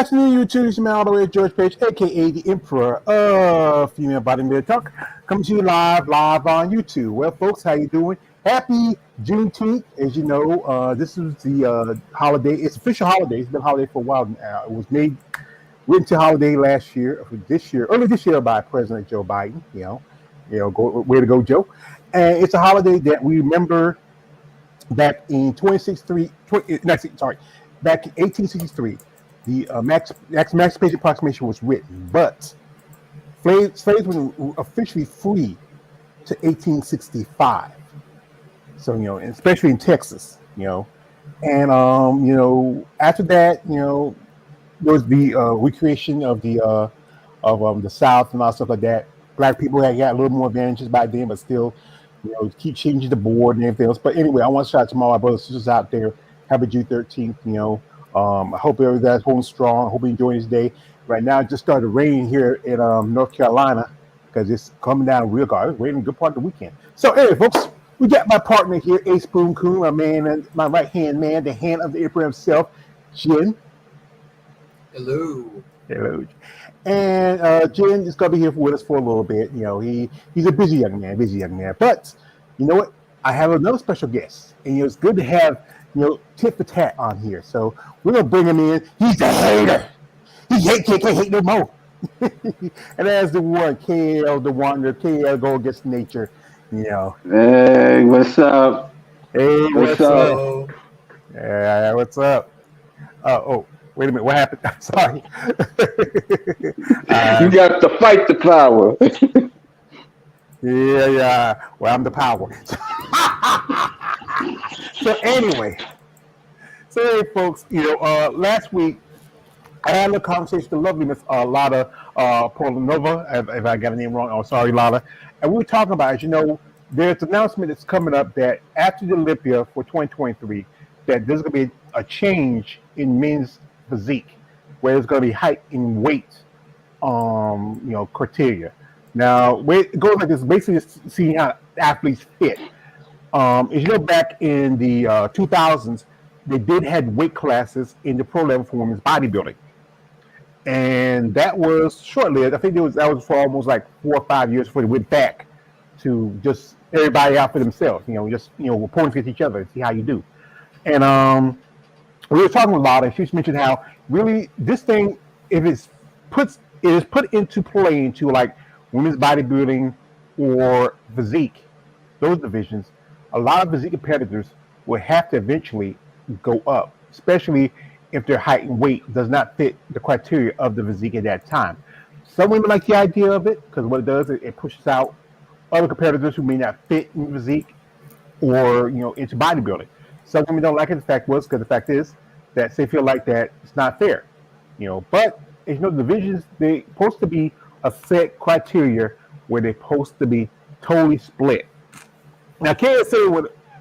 afternoon, YouTube. It's me all the way, George Page, aka the Emperor of Female Body Male Talk, coming to you live on YouTube. Well, folks, how you doing? Happy Juneteenth. As you know, this is the holiday. It's official holiday. It's been a holiday for a while now. It was went to holiday last year, early this year by President Joe Biden. Way to go, Joe. And it's a holiday that we remember back in back in 1863. The Emancipation Proclamation was written, but slaves were officially free to 1865. So, and especially in Texas, and after that, there was the recreation of the South and all stuff like that. Black people had got a little more advantages back then, but still, keep changing the board and everything else. But anyway, I want to shout out to all my brothers and sisters out there. Happy June 13th, I hope everybody's holding strong. I hope you're enjoying this day. Right now, it just started raining here in North Carolina because it's coming down real hard. It's raining a good part of the weekend. So anyway, folks, we got my partner here, Ace Boom Coon, my man, my right-hand man, the hand of the emperor himself, Jen. Hello. And Jen is going to be here with us for a little bit. He's a busy young man. But you know what? I have another special guest. And it's good to have tit for tat on here. So we're gonna bring him in. He's a hater. Can't hate no more. And as the one, KL, the wonder, KL go against nature. Hey, what's up? Hey, what's up? Yeah, what's up? Oh, wait a minute. What happened? Sorry. You got to fight the power. Yeah. Well, I'm the power. So anyway, hey, folks, last week I had a conversation with the lovely Miss Lada Polanova, if I got her name wrong. Oh, sorry, Lada. And we were talking about, as you know, there's an announcement that's coming up that after the Olympia for 2023, that there's going to be a change in men's physique, where there's going to be height and weight, criteria. Now, it goes like this, basically seeing how athletes fit. As you know, back in the 2000s, they did have weight classes in the pro level for women's bodybuilding, and that was short-lived. I think that was for almost like 4 or 5 years before they went back to just everybody out for themselves. Opponents against each other and see how you do. And we were talking about it. She just mentioned how really this thing, if it is put into play into like women's bodybuilding or physique, those divisions, a lot of physique competitors will have to eventually go up, especially if their height and weight does not fit the criteria of the physique at that time. Some women like the idea of it because what it does, it pushes out other competitors who may not fit in physique or into bodybuilding. Some women don't like it. Because the fact is that they feel like that it's not fair. But as divisions, they're supposed to be a set criteria where they're supposed to be totally split. Now, Kay said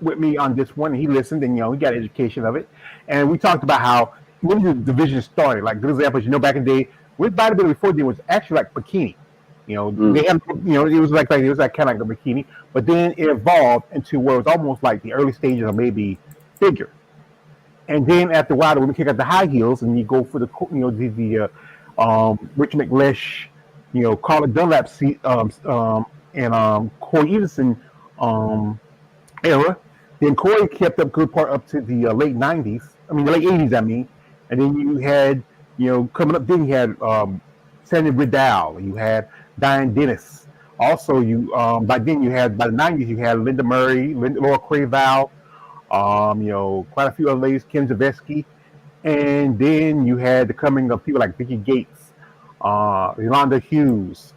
with me on this one, he listened and, he got education of it. And we talked about how when the division started, like good examples, back in the day, with bodybuilding before there was actually like bikini. They had, it was like kind of like a bikini, but then it evolved into where it was almost like the early stages of maybe figure. And then after a while, the women kick out the high heels and you go for the Richard McLeish, Carla Dunlap, and Corey Everson era. Then Corey kept up good part up to the late 90s. The late 80s, And then you had, coming up, then you had Sandy Riddell. You had Diane Dennis. Also, by then you had, by the 90s, you had Linda Murray, Laura Craval, quite a few other ladies, Kim Zavetsky. And then you had the coming of people like Vicki Gates, Yolanda Hughes,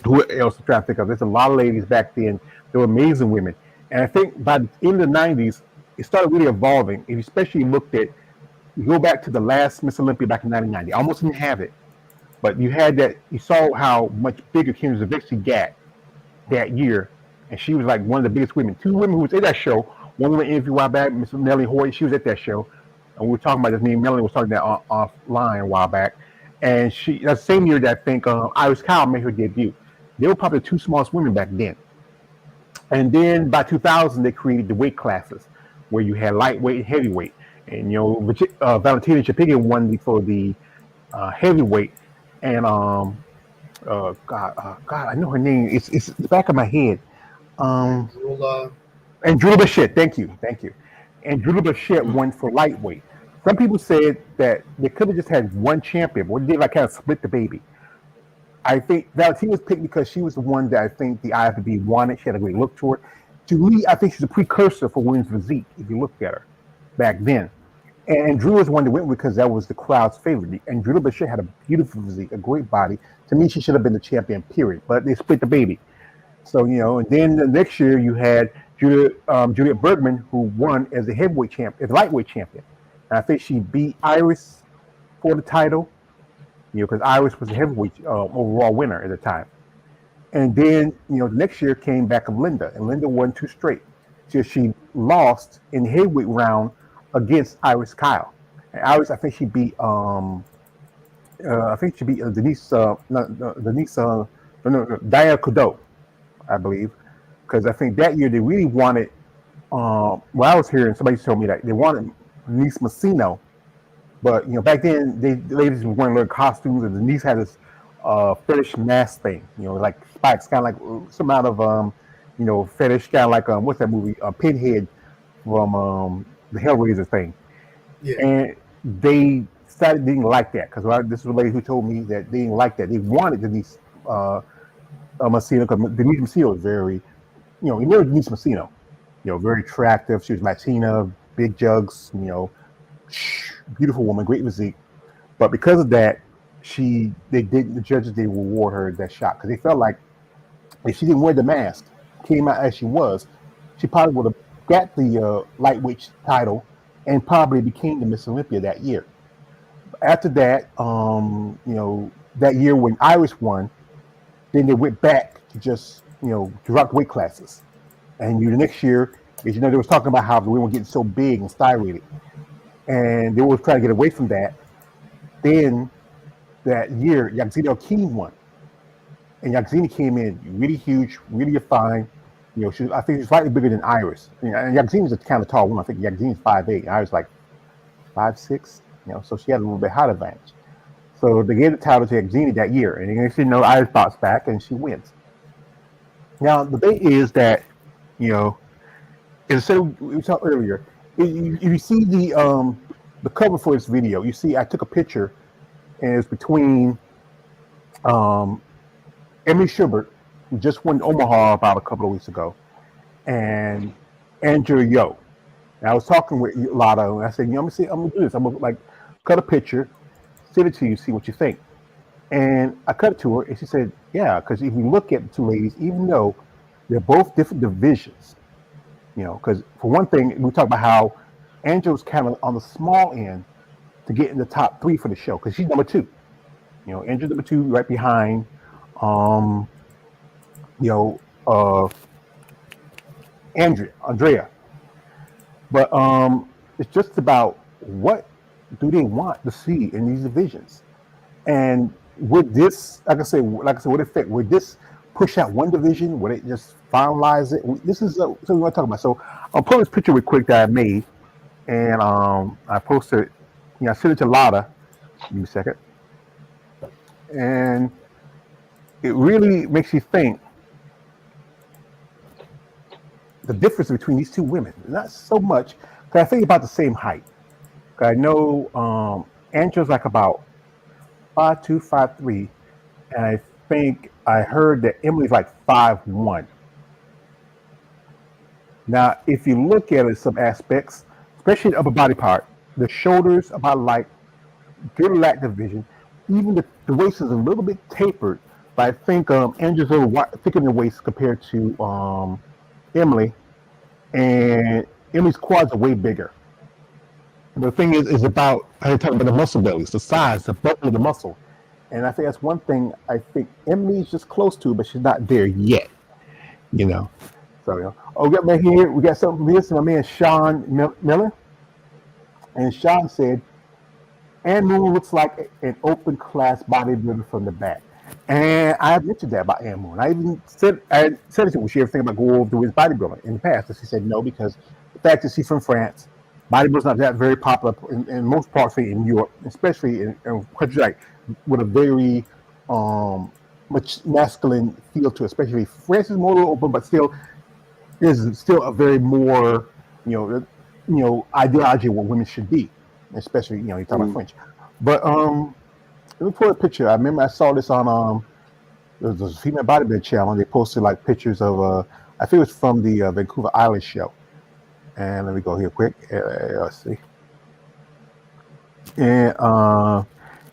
who else to try to think of? There's a lot of ladies back then. They were amazing women. And I think by the end of the 90s, it started really evolving. And especially looked at, you go back to the last Miss Olympia back in 1990. I almost didn't have it. But you had that, you saw how much bigger Kim Zavetsky got that year. And she was like one of the biggest women. 2 women who was at that show. One woman interviewed a while back, Miss Melanie Hoyt, she was at that show. And we were talking about this name. Melanie was talking that offline a while back. And that same year that I think Iris Kyle made her debut. They were probably the 2 smallest women back then. And then by 2000, they created the weight classes where you had lightweight and heavyweight. and Valentina Shapiro won for the heavyweight, and God, I know her name. It's the back of my head. Um, Rula. and Drew Bichette, thank you. And Drew Bichette won for lightweight. Some people said that they could have just had one champion, but they did like kind of split the baby. I think Valentina was picked because she was the one that I think the IFBB wanted. She had a great look to her. To me, I think she's a precursor for women's physique, if you look at her back then. And Drew was one that went with because that was the crowd's favorite. And Drew Bichette had a beautiful physique, a great body. To me, she should have been the champion, period. But they split the baby. So, and then the next year you had Juliet Bergman, who won as the heavyweight champ, as lightweight champion. And I think she beat Iris for the title, because Iris was the heavyweight overall winner at the time. And then, the next year came back of Linda, and Linda won two straight. So she lost in the heavyweight round against Iris Kyle. And Iris, I think she beat Denise, Diana Kudo, I believe, because I think that year they really wanted. Well, I was hearing somebody told me that they wanted Denise Messino, but back then the ladies were wearing little costumes, and Denise had this fetish mask thing, like spikes, kind of like some out of fetish, kind of like what's that movie, Pinhead from the Hellraiser thing, Yeah. and they didn't like that because this is a lady who told me that they didn't like that. They wanted Denise Messino because Denise Messino was very, you know Denise Messino, very attractive. She was Latina, big jugs, beautiful woman, great physique. But because of that, the judges didn't reward her that shot because they felt like if she didn't wear the mask, came out as she was, she probably would have got the lightweight title and probably became the Miss Olympia that year. After that, that year when Iris won, then they went back to just drop weight classes. And the next year, as they was talking about how the women were getting so big and styrated, and they were trying to get away from that. Then that year, Yaxina O'Keefe won, and Yaxina came in really huge, really fine. I think she's slightly bigger than Iris. And Yaxina's a kind of tall woman. I think Yaxina's 5'8", Iris like 5'6". So she had a little bit height advantage. So they gave the title to Yaxina that year, and next thing you know, Iris bounced back and she wins. Now the debate is that, instead of we talked earlier, if you see the cover for this video, you see I took a picture, and it's between Emily Schubert, who just won Omaha about a couple of weeks ago, and Andrew Yo. And I was talking with Lotto, and I said, I'm gonna do this. I'm gonna cut a picture, send it to you, see what you think. And I cut it to her, and she said, yeah, because if you look at the two ladies, even though they're both different divisions, because for one thing, we talk about how Angela's kind of on the small end to get in the top 3 for the show, because she's number 2. Angela's number 2, right behind, Andrea. But it's just about what do they want to see in these divisions, and would this, like I said, would it fit? Would this push out one division? Would it just finalize it? This is something we want to talk about. So I'll pull this picture real quick that I made, and I posted. I sent it to Lotta. Give me a second, and it really makes you think the difference between these two women. Not so much, because I think about the same height. I know Angela's like about 5'2", 5'3", and I think I heard that Emily's like 5'1". Now, if you look at it, some aspects, especially the upper body part, the shoulders about like good lack division, even the waist is a little bit tapered, but I think Angela's a little thicker in the waist compared to Emily, and Emily's quads are way bigger. The thing is about, I had talked about the muscle bellies, the size, the bulk of the muscle. And I think that's one thing I think Emily's just close to, but she's not there yet. So, we got right here, we got something from this, my man Sean Miller. And Sean said, Ann Moon looks like an open class bodybuilder from the back. And I mentioned that about Ann Moon. I even said it to her, she ever think about going over to his bodybuilding in the past. And she said no, because the fact that she's from France, Bodybuilding's not that very popular in most parts in Europe, especially in countries like with a very um, much masculine feel to it. Especially France is more open, but still is still a very more you know ideology of what women should be, especially you talk about Mm. French. But let me pull a picture. I remember I saw this on there was a female bodybuilding channel. They posted like pictures of I think it was from the Vancouver Island show. And let me go here quick. Let's see. And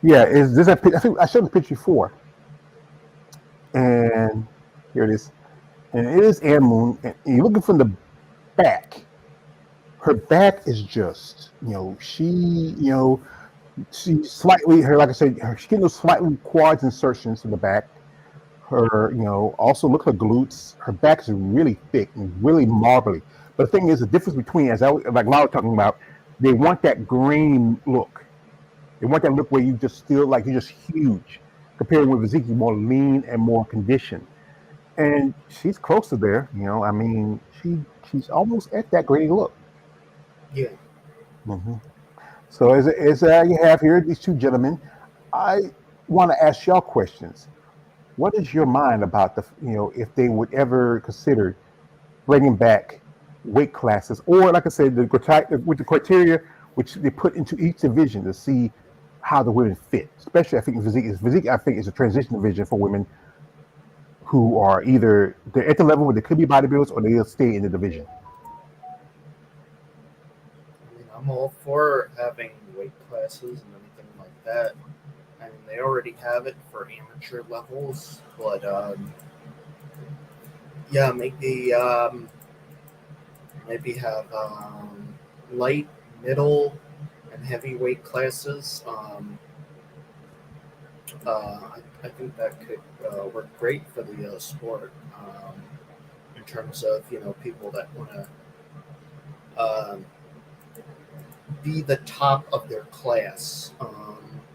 yeah, is this a I think I showed the picture before. And here it is. And it is Anne Moon. And you're looking from the back. Her back is just, she slightly, her like I said, her skin was slightly quads insertions in the back. Her, also look at her glutes. Her back is really thick and really marbly. But the thing is, the difference between, like Laura was talking about, they want that grain look. They want that look where you just still like you're just huge, compared with Ezekiel, more lean and more conditioned. And she's close to there. I mean, she's almost at that grainy look. Yeah. hmm So as you have here these two gentlemen, I want to ask y'all questions. What is your mind about if they would ever consider bringing back weight classes, or like I said, with the criteria which they put into each division to see how the women fit. Especially, I think physique. I think is a transition division for women who are either they're at the level where they could be bodybuilders or they'll stay in the division. I mean, I'm all for having weight classes and anything like that. I mean, they already have it for amateur levels, but yeah, maybe have light, middle, and heavyweight classes. I think that could work great for the sport in terms of people that want to be the top of their class.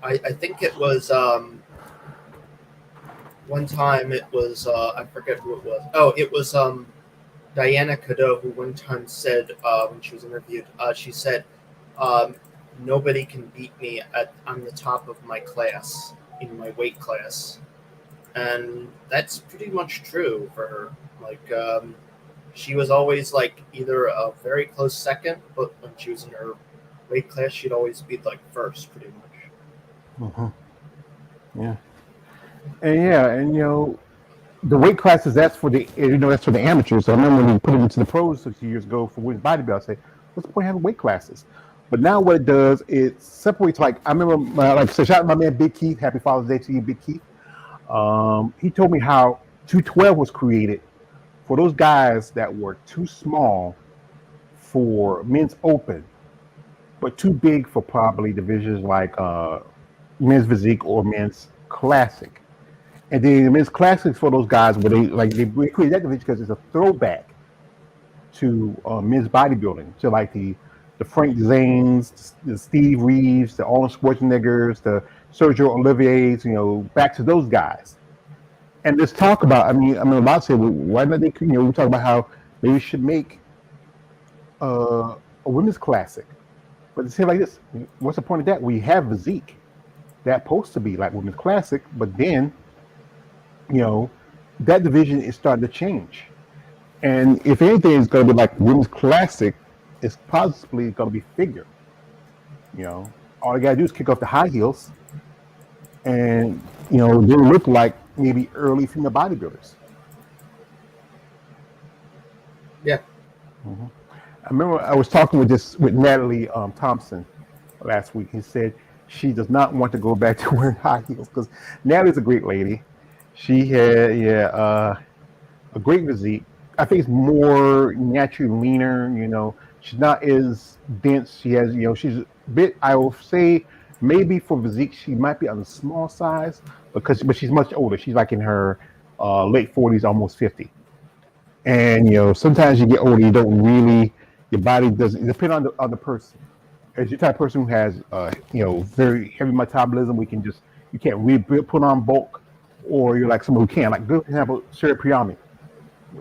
I think it was one time it was I forget who it was. Oh, it was Diana Cadeau, who one time said when she was interviewed, she said, "Nobody can beat me I'm the top of my class in my weight class," and that's pretty much true for her. Like she was always like either a very close second, but when she was in her weight class, she'd always be like first, pretty much. Yeah, and the weight classes that's for the amateurs. So I remember when we put them into the pros 6 years ago for women's bodybuilding, I say, what's the point of having weight classes? But now what it does, it separates. Like I remember, like so shout out to my man Big Keith. Happy Father's Day to you, Big Keith. He told me how 212 was created for those guys that were too small for men's open, but too big for probably divisions like men's physique or men's classic. And then the men's classics for those guys where they created that division because it's a throwback to men's bodybuilding. So like the Frank Zanes, the Steve Reeves, the Arnold Schwarzeneggers, the Sergio Olivier's, back to those guys. And let's talk about. I mean, a lot say, well, why not they? We talk about how maybe should make a women's classic. But to say like this, what's the point of that? We have physique that's supposed to be like women's classic, but then you know that division is starting to change. And if anything is going to be like women's classic, it's possibly going to be figure. All you got to do is kick off the high heels, and they look like maybe early female bodybuilders. Yeah. Mm-hmm. I remember I was talking with Natalie Thompson last week. He said she does not want to go back to wearing high heels because Natalie's a great lady. She had a great physique. I think it's more naturally leaner. She's not as dense. She has she's a bit. I will say maybe for physique she might be on the small size but she's much older. She's like in her late 40s, almost 50. And sometimes you get older, you don't really your body doesn't depend on the person. As your type of person who has very heavy metabolism, you can't really put on bulk, or you're like someone who can. Like good example, Sarah Priyami.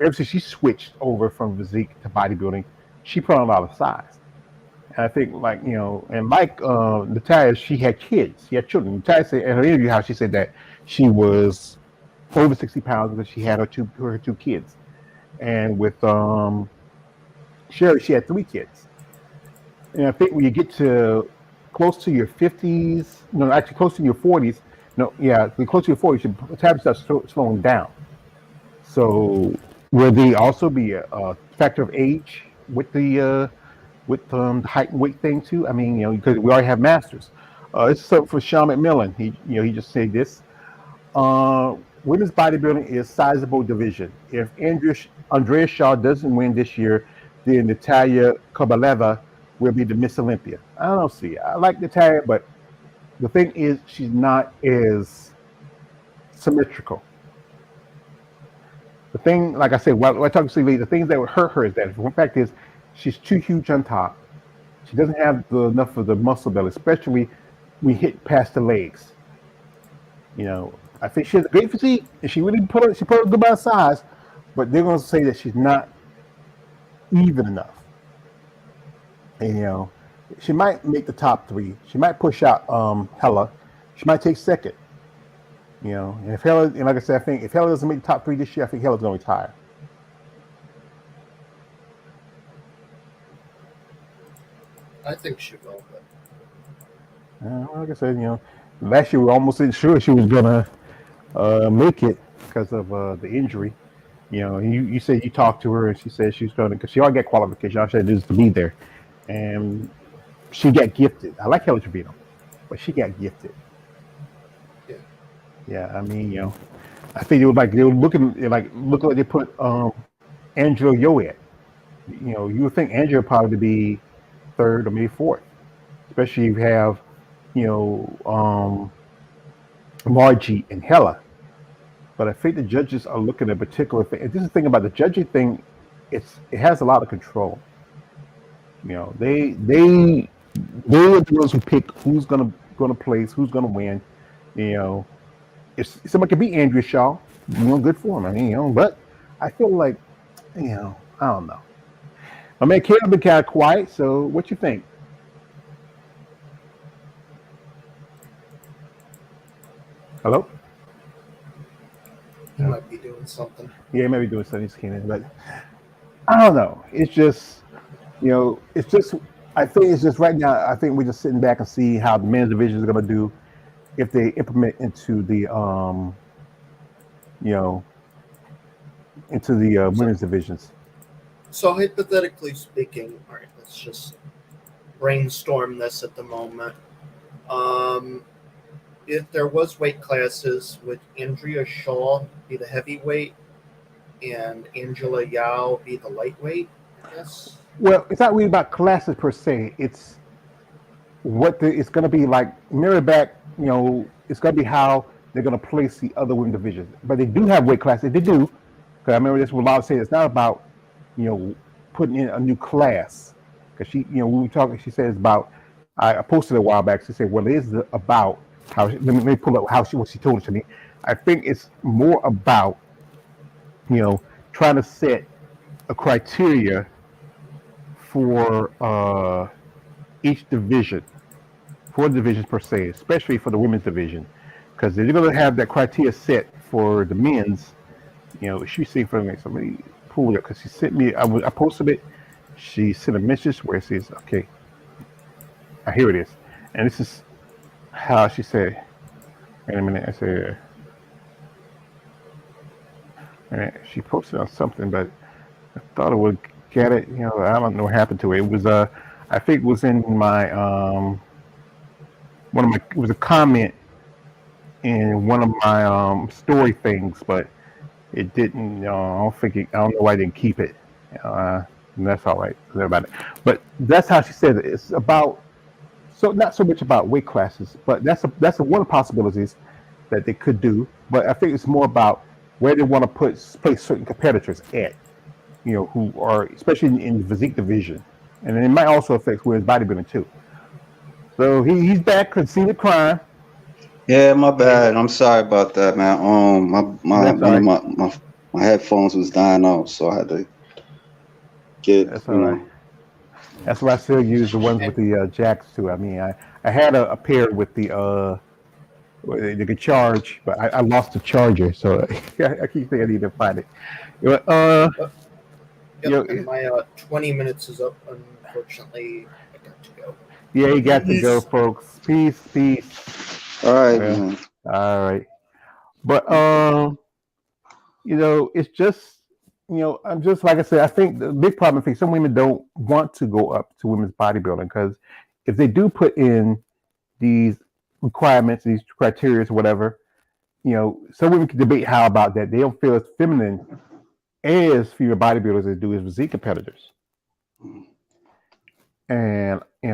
Ever since she switched over from physique to bodybuilding, she put on a lot of size. I think and like Natalia, she had kids. She had children. Natalia said in her interview how she said that she was over 60 pounds because she had her two kids, and with Sherry, she had 3 kids. And I think when you get to close to your 50s, no, actually close to your 40s, no, yeah, close to your 40s, your metabolism starts slowing down. So will there also be a factor of age with the height and weight thing too? I mean, because we already have masters. This is something for Sean McMillan. He just said this. Women's bodybuilding is sizable division. If Andrea Shaw doesn't win this year, then Natalia Kobaleva will be the Miss Olympia. I don't see. I like Natalia, but the thing is, she's not as symmetrical. The thing, like I said, while I talk to Steve, the things that would hurt her is that one fact is she's too huge on top. She doesn't have enough of the muscle belly, especially we hit past the legs. I think she has a great physique, and she put a good amount of size, but they're going to say that she's not even enough. And she might make the top 3. She might push out Hella. She might take second. And if Hella, and like I said, I think if Hella doesn't make the top 3 this year, I think Hella's going to retire. I think she will. But Like I said, last year we were almost sure she was gonna make it because of the injury. You said you talked to her and she said she was gonna, because she already got qualification. All she had to do is to be there, and she got gifted. I like Helen Trevino, but she got gifted. yeah, Yeah, I mean, I think they were looking look like they put Angela Yo at. You would think Angela would probably be third or maybe fourth, especially if you have Margie and Hella. But I think the judges are looking at a particular thing. And this is the thing about the judging thing; it has a lot of control. They are the ones who pick who's gonna place, who's gonna win. If somebody could beat Andrea Shaw, good for him. I mean, but I feel like, I don't know. My man Caleb been kind of quiet. So what you think? Hello? he might be doing something. Yeah, maybe doing something, just came in, but I don't know. It's just, it's just. I think it's just right now. I think we're just sitting back and see how the men's division is going to do if they implement into the women's divisions. So hypothetically speaking, all right, let's just brainstorm this at the moment. If there was weight classes, would Andrea Shaw be the heavyweight and Angela Yao be the lightweight? Yes. Well, it's not really about classes per se. It's it's going to be like. Mirror back, it's going to be how they're going to place the other women divisions. But they do have weight classes. They do. Because I remember this was a lot of saying it's not about putting in a new class. Because we were talking. She said it's about. I posted a while back. She said, "Well, it is about how." Let me pull up what she told it to me. I think it's more about trying to set a criteria for each division, for the divisions per se, especially for the women's division, because they're going to have that criteria set for the men's. She's seeing for me. Somebody pull it up because she sent me. I posted it. She sent a message where it says, "Okay, here it is," and this is how she said. Wait a minute. I said, she posted on something, but I thought it would get it. I don't know what happened to it. It was I think it was in my it was a comment in one of my story things, but it didn't. I don't know why I didn't keep it. And that's all right. Forget about it. But that's how she said it. It's about not so much about weight classes, but that's one of the possibilities that they could do. But I think it's more about where they want to place certain competitors at. Who are especially in the physique division, and then it might also affect women's bodybuilding too. So he's back. Could see the crime. Yeah, my bad. I'm sorry about that, man. My headphones was dying out, so I had to get That's all right. That's why I still use the ones with the jacks too. I mean, I had a pair with they could charge, but I lost the charger, so I keep thinking I need to find it. You know, you Yep, know, and my 20 minutes is up. Unfortunately, I got to go. yeah, you got to go, Peace. folks. Peace, peace. All right, Well, man. all right, but it's just I'm just like I said. I think the big problem is some women don't want to go up to women's bodybuilding because if they do put in these requirements, these criteria, whatever, some women can debate how about that. They don't feel as feminine as female bodybuilders as do as physique competitors. And I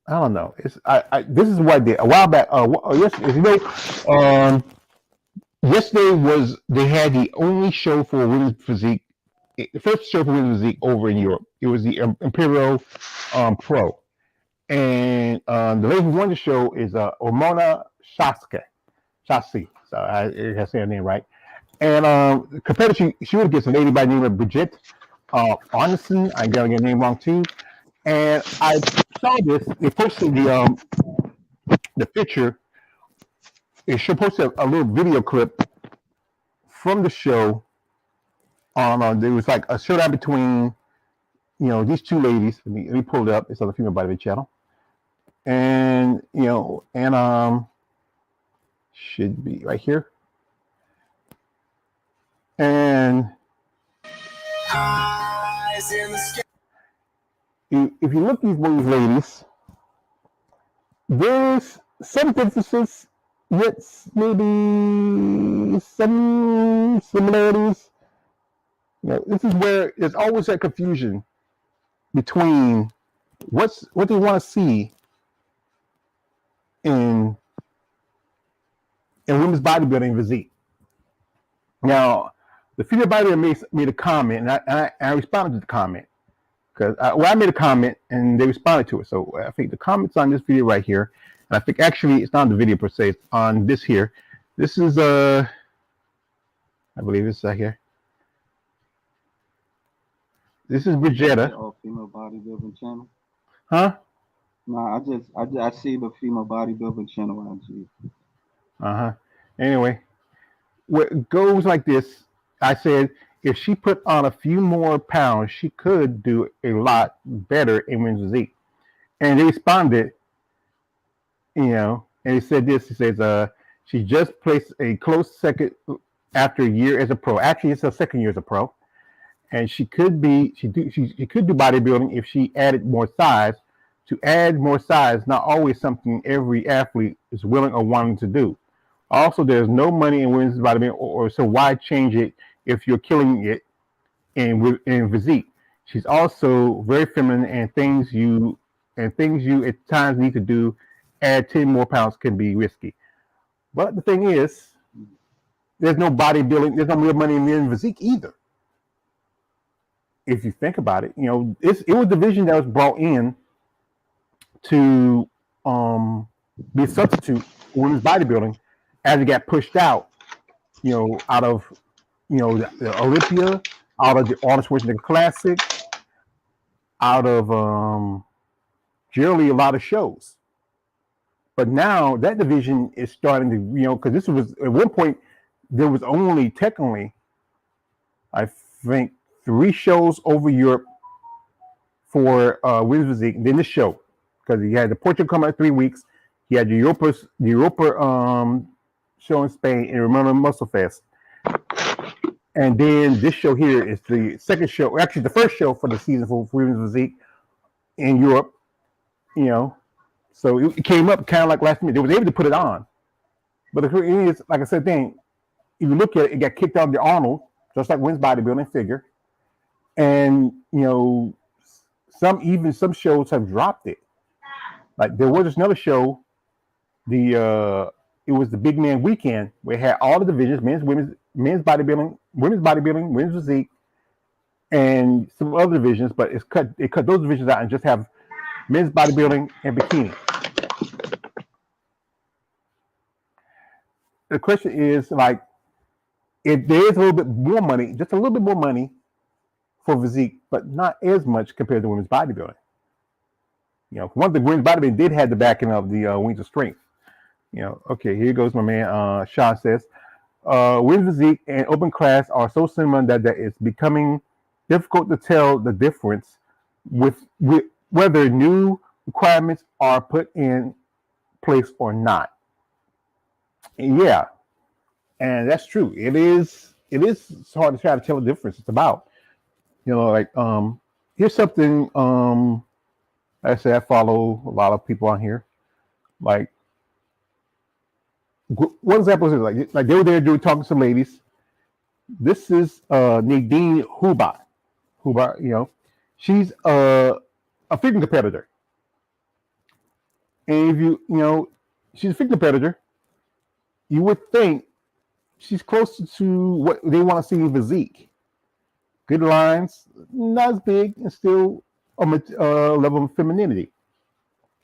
don't know. It's this is what I did a while back. Yesterday, yesterday they had the only show for women's physique, the first show for women's physique over in Europe. It was the Imperial Pro, and the lady who won the show is Ormona Shasi. So I say her name right. And the competitor, she was against a lady by the name of Brigitte Arneson. I'm getting her name wrong too. And I saw this. They posted the picture. She posted a little video clip from the show. There was like a showdown between these two ladies. Let me pull it up. It's on the Female Bodybuilding channel, and should be right here. And if you look at these ladies, there's some differences, yet maybe some similarities. This is where there's always that confusion between what they want to see in women's bodybuilding physique. Now, the female bodybuilder made a comment, and I responded to the comment because I made a comment and they responded to it. So I think the comments on this video right here, and I think actually it's not on the video per se, it's on this here. This is I believe it's here. This is Brigitte. Oh, female bodybuilding channel. Huh? No, I see the female bodybuilding channel on G. Anyway, it goes like this. I said if she put on a few more pounds, she could do a lot better in women's physique. And they responded, and he said this. He says, she just placed a close second after a year as a pro. Actually, it's her second year as a pro, and she could do bodybuilding if she added more size. To add more size, not always something every athlete is willing or wanting to do. Also, there's no money in women's bodybuilding, or so why change it if you're killing it in physique? She's also very feminine, and things you at times need to do. Add 10 more pounds can be risky. But the thing is, there's no bodybuilding, there's no real money in men's physique either. If you think about it, it was a division that was brought in to be a substitute for women's bodybuilding as it got pushed out, out of, the Olympia, out of the Arnold Schwarzenegger Classic, out of generally a lot of shows. But now that division is starting to, because this was at one point there was only technically, I think, 3 shows over Europe for women's physique. Then the show, because you had the Portugal come out 3 weeks, you had the Europa show in Spain, and remember Muscle Fest. And then this show here is the second show, actually the first show for the season for women's physique in Europe. So it came up kind of like last minute. They was able to put it on, but the thing is, like I said, if you look at it, it got kicked out of the Arnold, just like women's bodybuilding figure, and some shows have dropped it. Like there was another show, it was the Big Man Weekend where it had all the divisions: men's bodybuilding, women's physique, and some other divisions. But it cut those divisions out and just have men's bodybuilding and bikini. The question is, like, if there is a little bit more money, just a little bit more money for physique, but not as much compared to women's bodybuilding. One of the women's bodybuilding did have the backing of the Wings of Strength. Okay, here goes my man. Sean says, women's physique and open class are so similar that it's becoming difficult to tell the difference with whether new requirements are put in place or not. Yeah, and that's true. It is. It's hard to try to tell the difference. It's about like here's something. I say I follow a lot of people on here. Like one example is like they were there doing talking to some ladies. This is Nadine Hubat. She's a fitting competitor, and if she's a fitting competitor, you would think she's close to what they want to see in physique. Good lines, not as big, and still a level of femininity.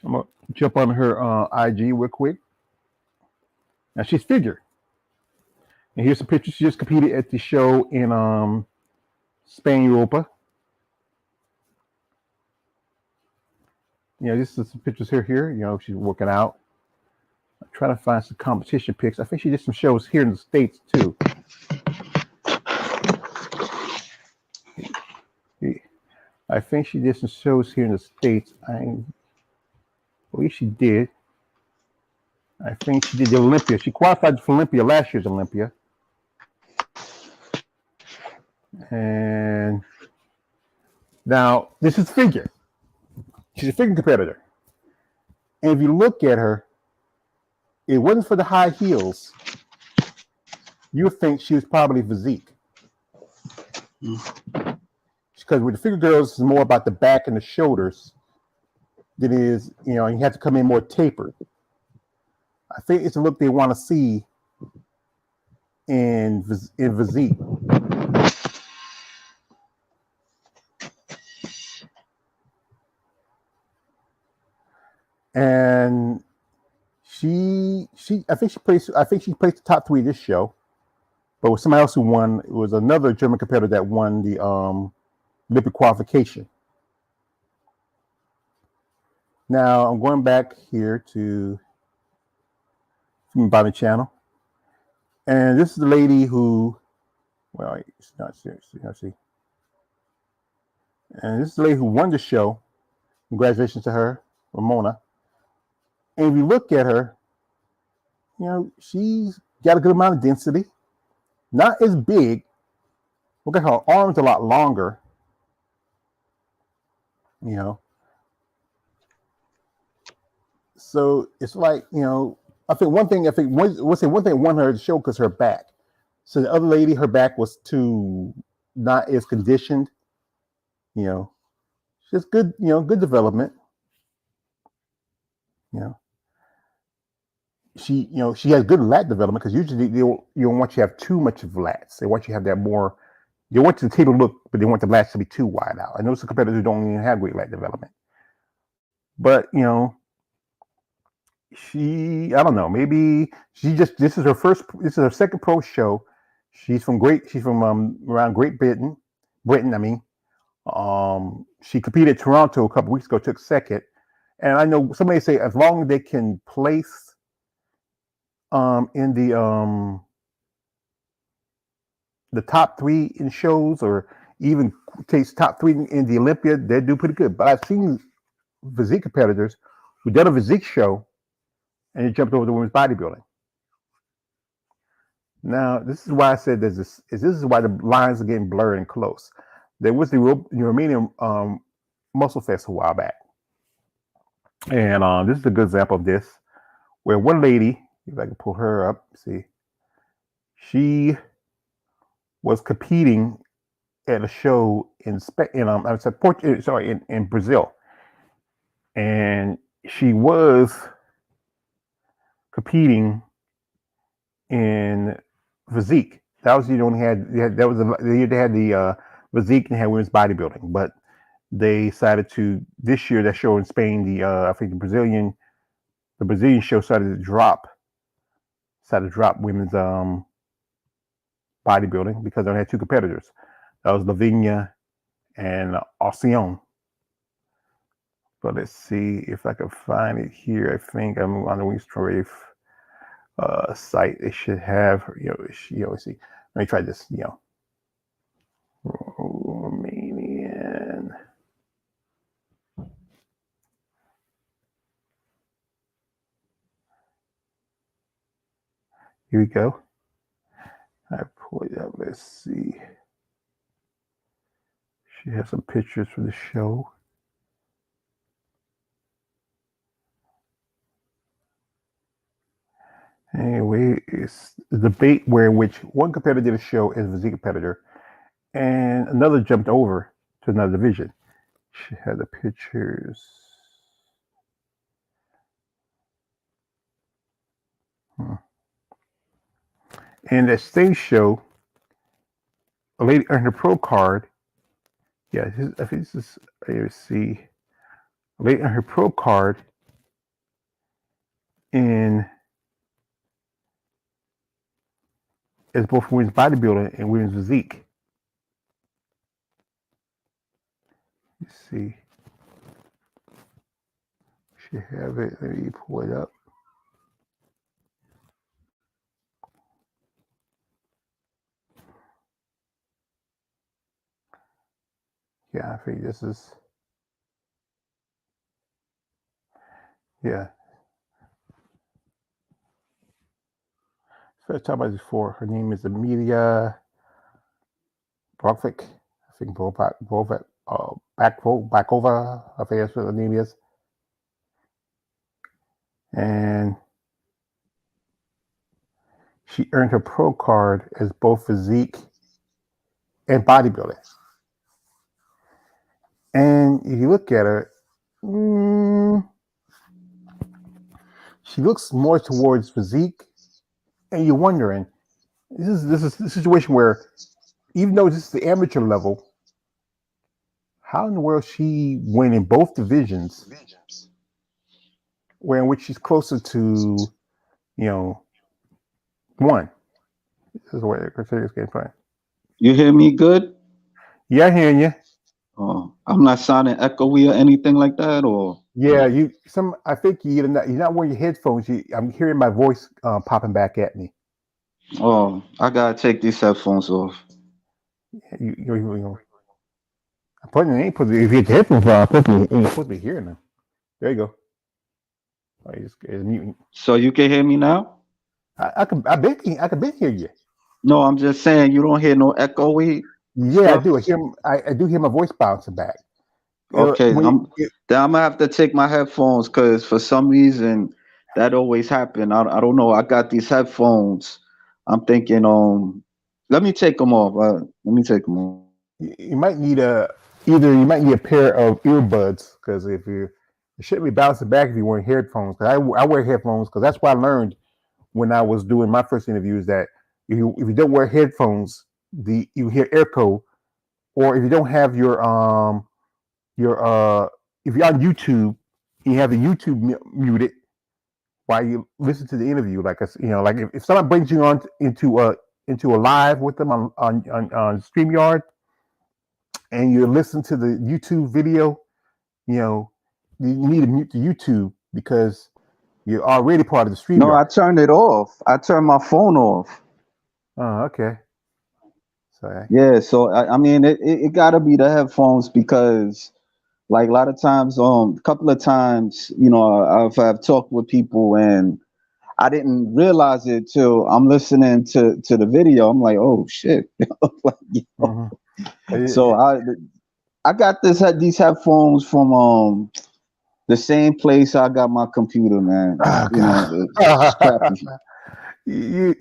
I'm gonna jump on her IG real quick. Now she's figure, and here's some pictures. She just competed at the show in Spain, Europa. This is some pictures here. She's working out. I'm trying to find some competition pics. I think she did some shows here in the States too. I think she did some shows here in the States. I believe she did. I think she did the Olympia. She qualified for Olympia last year's Olympia. And now this is figure. She's a figure competitor. And if you look at her, it wasn't for the high heels, you would think she was probably physique. Because with the figure girls, it's more about the back and the shoulders than it is, you have to come in more tapered. I think it's a look they want to see in physique. And I think she placed the top 3 this show, but with somebody else who won. It was another German competitor that won the Olympic qualification. Now I'm going back here to my channel, and this is the lady who, well, it's not seriously. Let's see. And this is the lady who won the show. Congratulations to her, Ramona. And if you look at her, she's got a good amount of density. Not as big. Look at her arms a lot longer. So it's like, I think one thing won her the show because her back. So the other lady, her back was too not as conditioned. Just good, good development. She has good lat development because usually they don't want you to have too much of lats. They want you to have that more. They want the table look, but they want the lats to be too wide out. I know some competitors who don't even have great lat development. But I don't know. Maybe this is her second pro show. She's from around Great Britain. She competed at Toronto a couple weeks ago, took second. And I know somebody say as long as they can place in the top 3 in shows, or even takes top 3 in the Olympia, they do pretty good. But I've seen physique competitors who did a physique show and they jumped over to women's bodybuilding. Now, this is why I said this is why the lines are getting blurred and close. There was the Romanian Muscle Fest a while back. And this is a good example of this, where one lady, if I can pull her up, see, she was competing at a show in Brazil, and she was competing in physique. That was the only the year they had the physique and had women's bodybuilding, but they decided to this year that show in Spain, I think the Brazilian show started to drop women's bodybuilding because they had 2 competitors. That was Lavinia and Alcione. But let's see if I can find it here. I think I'm on the Wingstrave site. It should have, let's see. Let me try this, Romanian. Here we go. I pull it up. Let's see. She has some pictures for the show. Anyway, it's a debate where which one competitor did a show as a physique competitor, and another jumped over to another division. She had the pictures. And that same show, a lady earned her pro card. Yeah, I think this is AFC. A lady earned her pro card in as both women's bodybuilding and women's physique. Let's see. Should have it. Let me pull it up. Yeah, I think this is. Yeah. So I talked about this before. Her name is Amelia Brovic. I think Bakova. I think that's what her name is. And she earned her pro card as both physique and bodybuilding. And if you look at her, she looks more towards physique, and you're wondering, this is a situation where, even though this is the amateur level, how in the world she win in both divisions, where in which she's closer to, one. This is the way the criteria is getting fine. You hear me good? Yeah, I hear you. Oh, I'm not sounding echoey or anything like that, or yeah, I think you're not wearing your headphones. I'm hearing my voice popping back at me. Oh, I gotta take these headphones off. I'm putting it. If you get the headphones on, you're supposed to be hearing them. There you go. Oh, you just muting. So you can hear me now? I can hear you. No, I'm just saying you don't hear no echoey. Yeah, stuff? I do. I do hear my voice bouncing back. Okay, then I'm gonna have to take my headphones because for some reason that always happen. I don't know. I got these headphones. I'm thinking, let me take them off. Let me take them off. You might need a pair of earbuds because it shouldn't be bouncing back if you wear headphones. Because I wear headphones because that's what I learned when I was doing my first interviews, that if you don't wear headphones, you hear echo, or if you don't have your if you're on YouTube, you have the YouTube muted while you listen to the interview. Like like if someone brings you on into a live with them on StreamYard, and you listen to the YouTube video, you need to mute the YouTube because you're already part of the StreamYard. No, I turned it off. I turned my phone off. Oh, okay. So yeah, so I mean it gotta be the headphones because like a lot of times, a couple of times, I've talked with people and I didn't realize it till I'm listening to the video. I'm like, oh shit. So I got these headphones from the same place I got my computer, man. You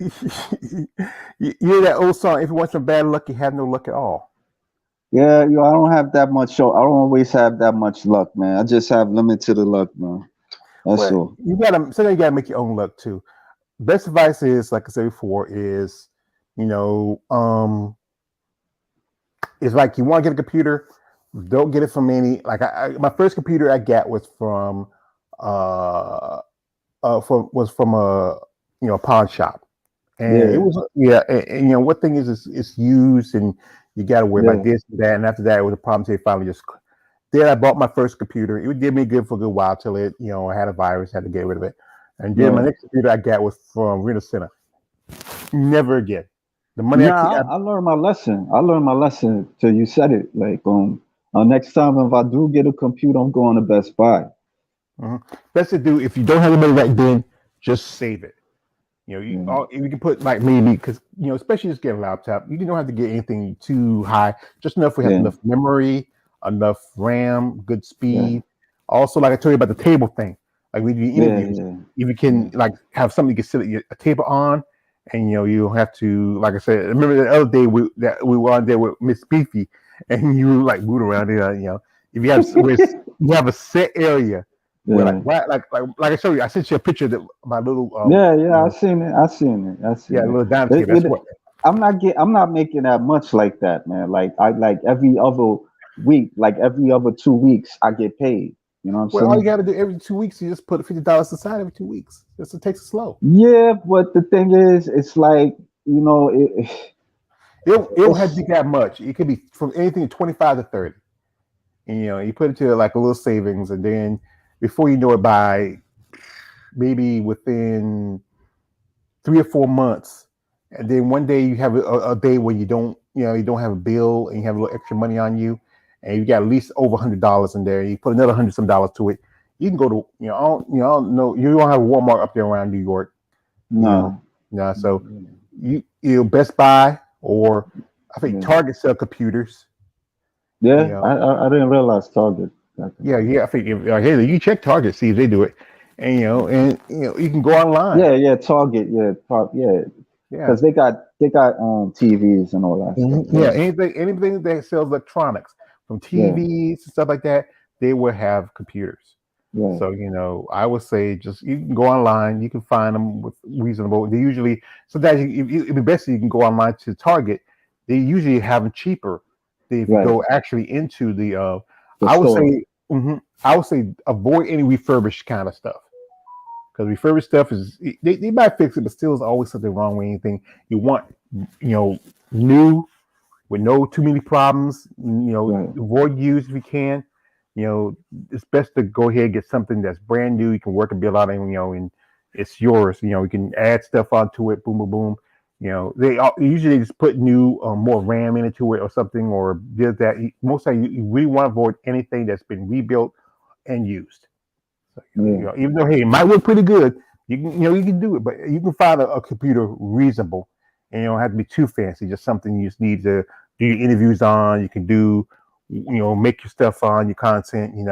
hear that old song? If you want some bad luck, you have no luck at all. Yeah, I don't have that much. I don't always have that much luck, man. I just have limited luck, man. That's all. Sometimes you gotta make your own luck too. Best advice is, like I said before, is it's like you want to get a computer, don't get it from any. Like my first computer I got was from a pawn shop, and it was and what thing is it's used, and you got to worry about this and that, and after that it was a problem. So they finally just Then I bought my first computer. It did me good for a good while till it, I had a virus, had to get rid of it. And then my Right. next computer I got was from Reno Center. Never again. The money Nah, I learned my lesson. I learned my lesson till you said it. Like next time if I do get a computer, I'm going to Best Buy. Mhm. Best to do if you don't have the money right then, just save it. Yeah, You can put like maybe because especially just getting a laptop, you don't have to get anything too high. Just enough we have yeah, enough memory, enough RAM, good yeah, speed. Also, like I told you about the table thing, like we do yeah, interviews, yeah, if you yeah. can like have something you can sit a table on, and you don't have to. Like I said, remember the other day we were on there with Miss Beefy, and you like moved around there. If you have where you have a set area where like Yeah, right like I showed you, I sent you a picture of my little yeah. I seen it. I seen it. I yeah, a seen it. little dime table. That's It, what. I'm not making that much like that, man. Like I like every other week, like every other 2 weeks, I get paid. You know what I'm Well, all you saying? got to do every 2 weeks, you just put $50 aside every 2 weeks. Just it takes it slow. Yeah, but the thing is, it's like It don't have to it's be that much. It could be from anything 25 to 30. And, you put it to like a little savings, and then before you know it, by maybe within 3 or 4 months, and then one day you have a day where you don't have a bill and you have a little extra money on you, and you got at least over $100 in there. You put another hundred some dollars to it. You can go to I don't know, you don't have a Walmart up there around New York, you know. no. Yeah, so Best Buy or I think Yeah, Target sell computers. You yeah. know, I didn't realize Target. yeah. I think hey, you check Target, see if they do it, and you can go online. Yeah, yeah. Target. Yeah, yeah. Yeah. Because they got TVs and all that stuff. Yeah, Yeah, anything that sells electronics, from yeah, TVs and stuff like that, they will have computers. yeah. So I would say just you can go online, you can find them with reasonable. They usually sometimes it'd be best if you can go online to Target. They usually have them cheaper than if you Right. go actually into the. The I would store. say, I would say avoid any refurbished kind of stuff, because refurbished stuff is they might fix it, but still is always something wrong with anything. You want new with no too many problems. Right. Avoid use if you can. It's best to go ahead and get something that's brand new. You can work a bill out, and it's yours. You can add stuff onto it. Boom, boom, boom. They usually just put new more RAM into it or something, or did that. Most of you really want to avoid anything that's been rebuilt and used. So, Yeah. even though hey, it might look pretty good, you can do it, but you can find a computer reasonable, and you don't have to be too fancy. Just something you just need to do your interviews on. You can do, make your stuff on your content. It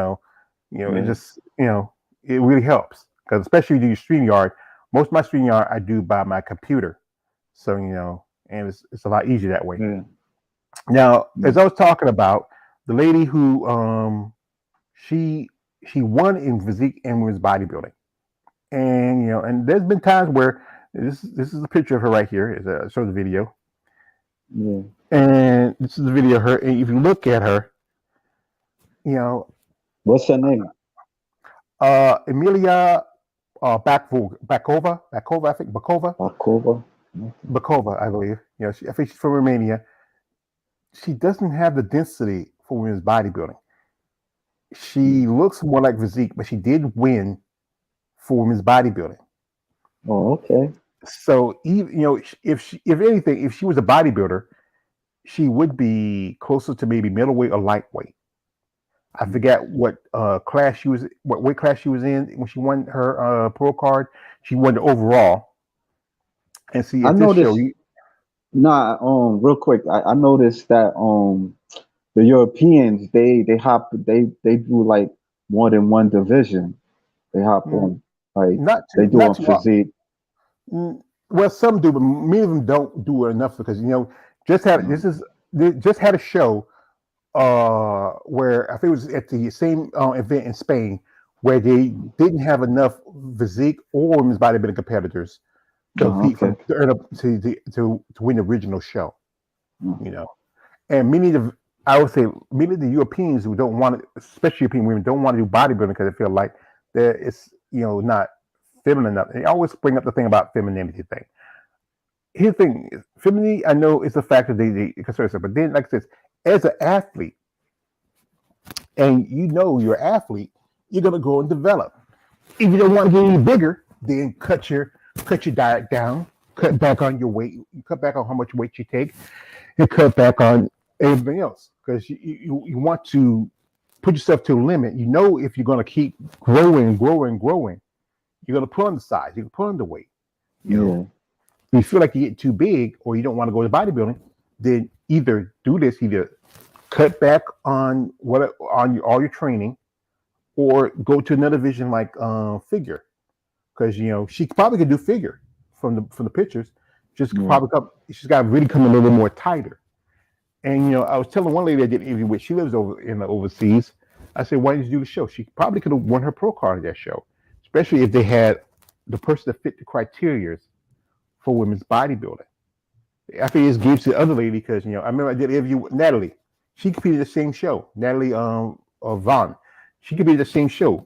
Yeah. just it really helps because especially do your StreamYard. Most of my StreamYard I do by my computer, so and it's a lot easier that way. Yeah. Now, Yeah. as I was talking about the lady who she she won in physique and women's bodybuilding, and and there's been times where this is a picture of her right here. It shows the video, Yeah. and this is the video of her. And if you look at her, you know, What's her name? Emilia Bakova, I think Bakova. Okay. Bakova, I believe. I think she's from Romania. She doesn't have the density for women's bodybuilding. Yeah. She looks more like physique, but she did win for women's bodybuilding. Oh, okay. So even if anything, if she was a bodybuilder, she would be closer to maybe middleweight or lightweight. I forget what weight class she was in when she won her pro card. She won the overall. And see I at this show, noticed. Nah. Real quick. I noticed that the Europeans they do like more than one division. They hop on like not they too do not on too often. physique. Well, some do, but many of them don't do it enough because just had No. this is they just had a show where I think it was at the same event in Spain where they didn't have enough physique or women's bodybuilding competitors to Oh, compete okay. to earn up to win the original show. Oh, You know, and I would say many of the Europeans who don't want it, especially European women, don't want to do bodybuilding because they feel like that it's not feminine enough. They always bring up the thing about femininity thing. Here's the thing: femininity, I know, is a factor they consider, but then, like I said, as an athlete, and you know you're an athlete, you're gonna grow and develop. If you don't want to get any bigger, then cut your diet down, cut back on your weight, cut back on how much weight you take, and cut back on everything else because you want to put yourself to a limit. You know, if you're going to keep growing, you're going to put on the size, you can put on the weight. You know, if you feel like you get too big or you don't want to go to bodybuilding, then either do this, either cut back on all your training, or go to another division like figure, because she probably could do figure from the pictures. Just probably she's got to really come a little bit more tighter. And I was telling one lady I did an interview with, she lives over in the overseas. I said, why did you do the show? She probably could have won her pro card at that show, especially if they had the person that fit the criteria for women's bodybuilding. I think this gives to the other lady because I remember I did an interview with Natalie. She competed in the same show. Natalie Vaughn. She competed in the same show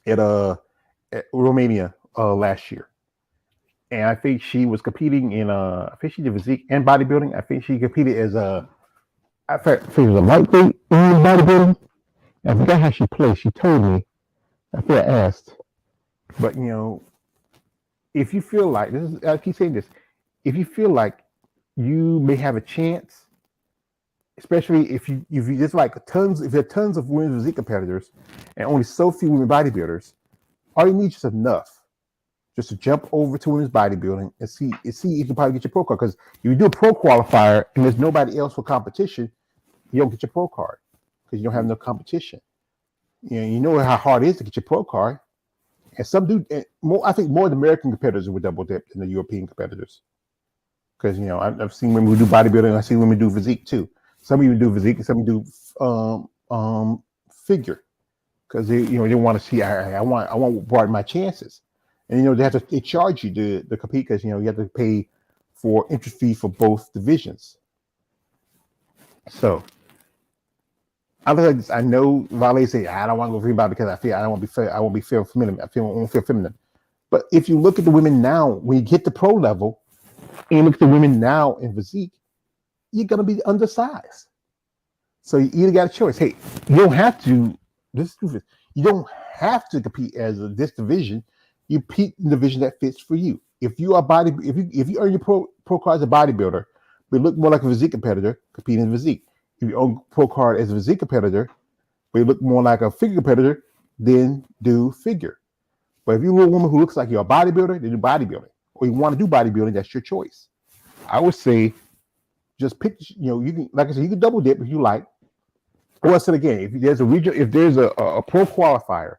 at Romania last year. And I think she was competing in I think she did physique and bodybuilding. I think she competed as I think it was a lightweight in bodybuilding. I forgot how she played. She told me. I think I asked. But if you feel like I keep saying this, if you feel like you may have a chance, especially if you just like if there are tons of women's physique competitors and only so few women bodybuilders, all you need is just enough. Just to jump over to women's bodybuilding and see if you can probably get your pro card. Because if you do a pro qualifier and there's nobody else for competition, you don't get your pro card because you don't have no competition. You know how hard it is to get your pro card. And some do more. I think more of the American competitors would double dip than the European competitors. Because I've seen women who do bodybuilding. I've seen women do physique too. Some even do physique, and some do figure. Because they want to see. I want to broaden my chances. And they charge you to compete because you have to pay for entry fee for both divisions. So I know Vale say I don't want to go free because I feel I don't want to be fair. I won't be fair feminine. I won't feel feminine. But if you look at the women now, when you get to pro level, and you look at the women now in physique, you're gonna be undersized. So you either got a choice. Hey, you don't have to. You don't have to compete as this division. You compete in the division that fits for you. If you are if you earn your pro card as a bodybuilder, but look more like a physique competitor, compete in physique. If you own pro card as a physique competitor, but you look more like a figure competitor, then do figure. But if you're a woman who looks like you're a bodybuilder, then do bodybuilding. Or you want to do bodybuilding, that's your choice. I would say just pick, you can, like I said, you can double dip if you like. Or I said again, if there's a pro qualifier,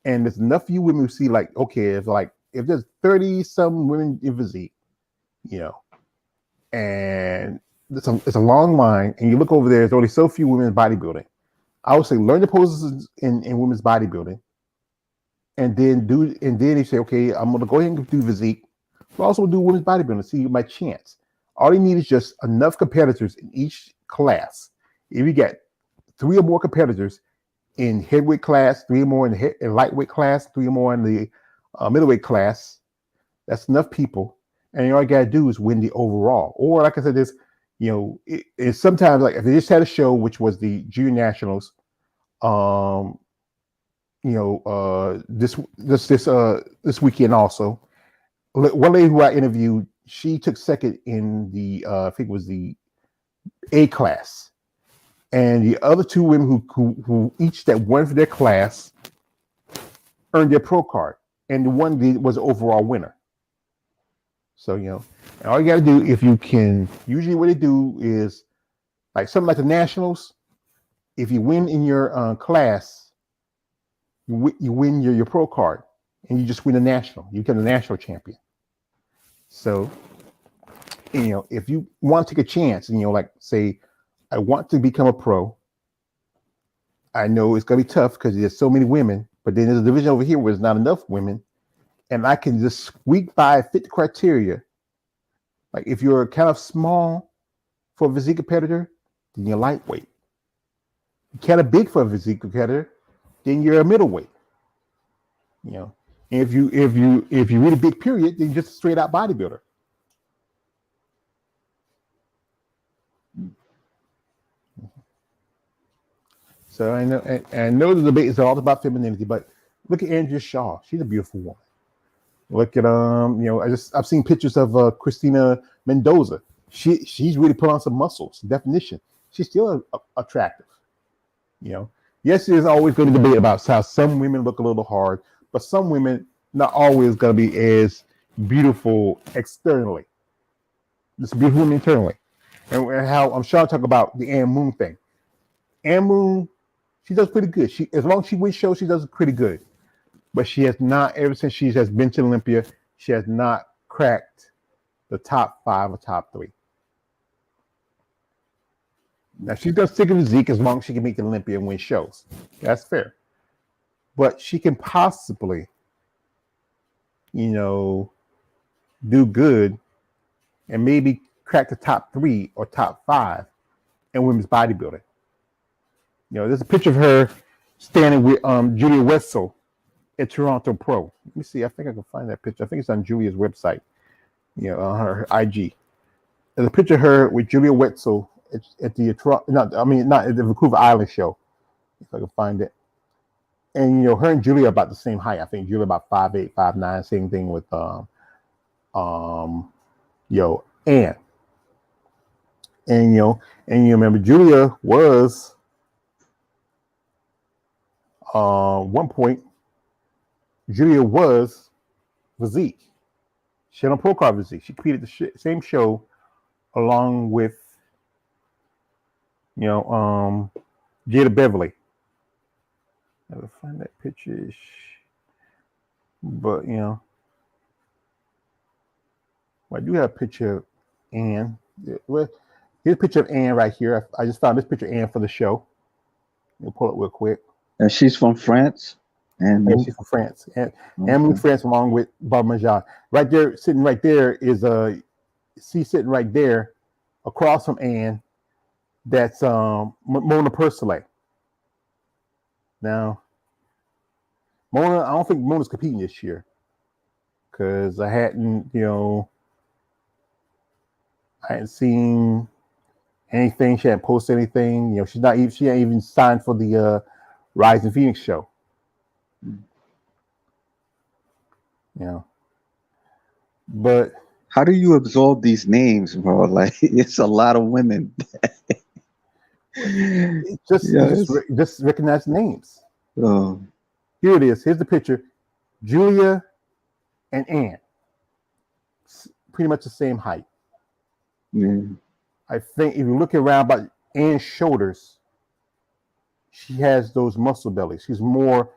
and there's enough of you women who see like, okay, if there's 30 some women in physique, and it's a long line, and you look over there, there's only so few women in bodybuilding. I would say learn the poses in women's bodybuilding, and then you say, okay, I'm gonna go ahead and do physique, but also do women's bodybuilding, see my chance. All you need is just enough competitors in each class. If you get 3 or more competitors in heavyweight class, 3 or more in lightweight class, 3 or more in the middleweight class, that's enough people. And all you gotta do is win the overall. Or like I said, it's sometimes like if they just had a show, which was the Junior Nationals, this weekend also. One lady who I interviewed, she took second in the I think it was the A class. And the other 2 women who each that won for their class earned their pro card, and the one was the overall winner. So and all you got to do, if you can, usually what they do is like something like the nationals. If you win in your class, you win your pro card, and you just win the national. You become the national champion. So if you want to take a chance, and like say, I want to become a pro. I know it's gonna be tough because there's so many women, but then there's a division over here where there's not enough women, and I can just squeak by, fit the criteria. Like if you're kind of small for a physique competitor, then you're lightweight. You're kind of big for a physique competitor, then you're a middleweight. And if you really big period, then you're just a straight out bodybuilder. So I know the debate is all about femininity, but look at Andrea Shaw. She's a beautiful woman. Look at I've seen pictures of Christina Mendoza. She's really put on some muscles, definition. She's still attractive. You know, yes, there's always going to be debate about how some women look a little hard, but some women not always going to be as beautiful externally. Just beautiful women internally. And how I'm sure I'll talk about the Ann Moon thing. Ann Moon, she does pretty good. She, as long as she wins shows, she does pretty good. But she has not, ever since she has been to Olympia, she has not cracked the top 5 or top 3. Now she's gonna stick with Zeke as long as she can make the Olympia and win shows. That's fair. But she can possibly, do good and maybe crack the top 3 or top 5 in women's bodybuilding. There's a picture of her standing with Julia Wetzel at Toronto Pro. Let me see. I think I can find that picture. I think it's on Julia's website. On her IG. There's a picture of her with Julia Wetzel at the not at the Vancouver Island show. If I can find it. And her and Julia are about the same height. I think Julia about 5'8", 5'9". Same thing with Ann. And you remember Julia was one point. Julia was physique. She had a pro card physique. She competed the same show along with Jada Beverly. I will find that picture. But I do have a picture of Ann. Well, here's a picture of Ann right here. I just found this picture of Ann for the show. We'll pull it real quick. And she's from France. And she's from France. And moved France along with Bob Marjan. Right there, sitting right there is she's sitting right there across from Ann. That's Mona Persillet. Now, Mona, I don't think Mona's competing this year because I hadn't seen anything. She hadn't posted anything. She ain't even signed for the Rise in Phoenix show. But how do you absorb these names, bro? Like, it's a lot of women. Just recognize names. Here it is. Here's the picture. Julia and Ann. Pretty much the same height. Yeah. I think if you look around by Ann's shoulders, she has those muscle bellies. She has more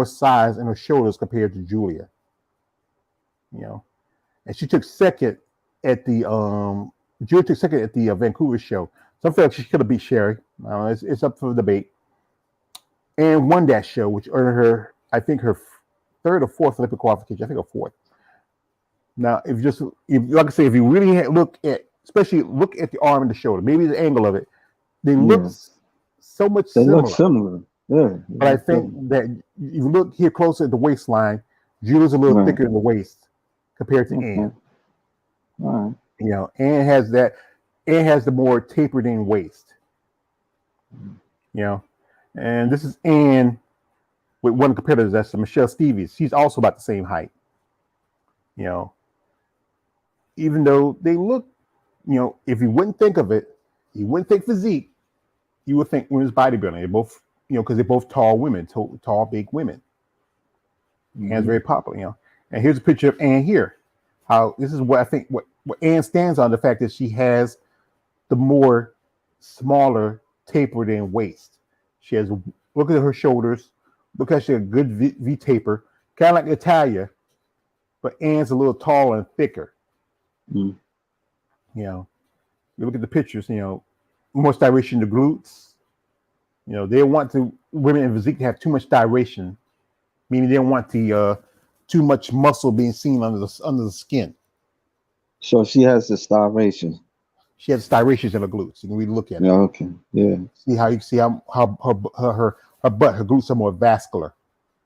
size in her shoulders compared to Julia. And she took second at the Julia took second at the Vancouver show. So I feel like she could have beat Sherry. It's up for debate. And won that show, which earned her, I think, her 3rd or 4th Olympic qualification. I think her 4th. Now, if like I say, if you really look at the arm and the shoulder, maybe the angle of it, they look so much similar. They look similar. Yeah. But I think that if you look here closer at the waistline, Julia's a little thicker in the waist compared to Ann. All right. Ann has that. Ann has the more tapered in waist. And this is Ann with one competitor. That's Michelle Stevens. She's also about the same height. Even though they look, if you wouldn't think of it, you wouldn't think physique. You would think women's bodybuilding. They're both, because they're both tall women, tall, big women. Ann's very popular, And here's a picture of Ann here. How this is what I think what Ann stands on, the fact that she has the more smaller tapered in waist. She has, look at her shoulders. Look at she has a good V taper, kind of like Natalia, but Ann's a little taller and thicker. You look at the pictures, more styration in the glutes. They want women in physique to have too much styration, meaning they don't want the too much muscle being seen under the skin. So she has the styration. She has styrations in her glutes. You can really look at it. Yeah, okay. Yeah. See how her butt, her glutes are more vascular.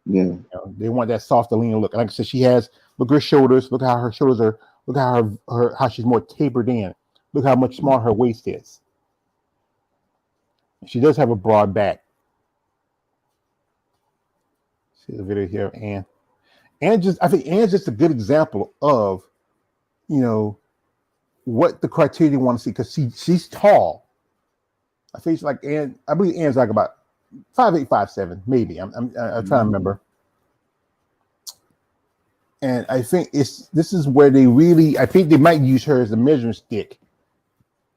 Yeah. They want that softer, leaner look. Like I said, she has, look at her shoulders. Look how her shoulders are. Look how how she's more tapered in. Look how much smaller her waist is. She does have a broad back. See the video here, Ann. I think Ann's just a good example of, what the criteria you want to see, because she's tall. I think she's like Ann. I believe Ann's like about 5'8", 5'7", maybe. I'm trying to remember. And I think this is where I think they might use her as a measuring stick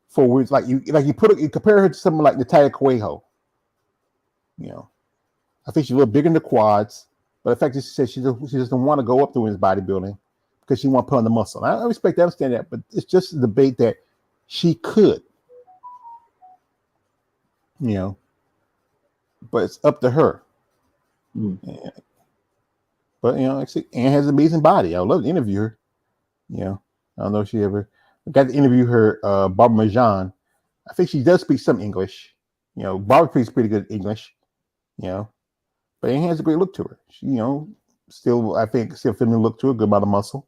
for words you compare her to someone like Natalia Coelho. I think she's a little bigger in the quads, but the fact that she says she doesn't want to go up to women's bodybuilding because she want to put on the muscle. And I respect that, I understand that, but it's just a debate that she could, but it's up to her. But actually, Ann has an amazing body. I would love to interview her. I don't know if she ever got to interview her. Barbara Majan. I think she does speak some English. Barbara speaks pretty good English. But Ann has a great look to her. She, still feminine look to her. Good amount of muscle.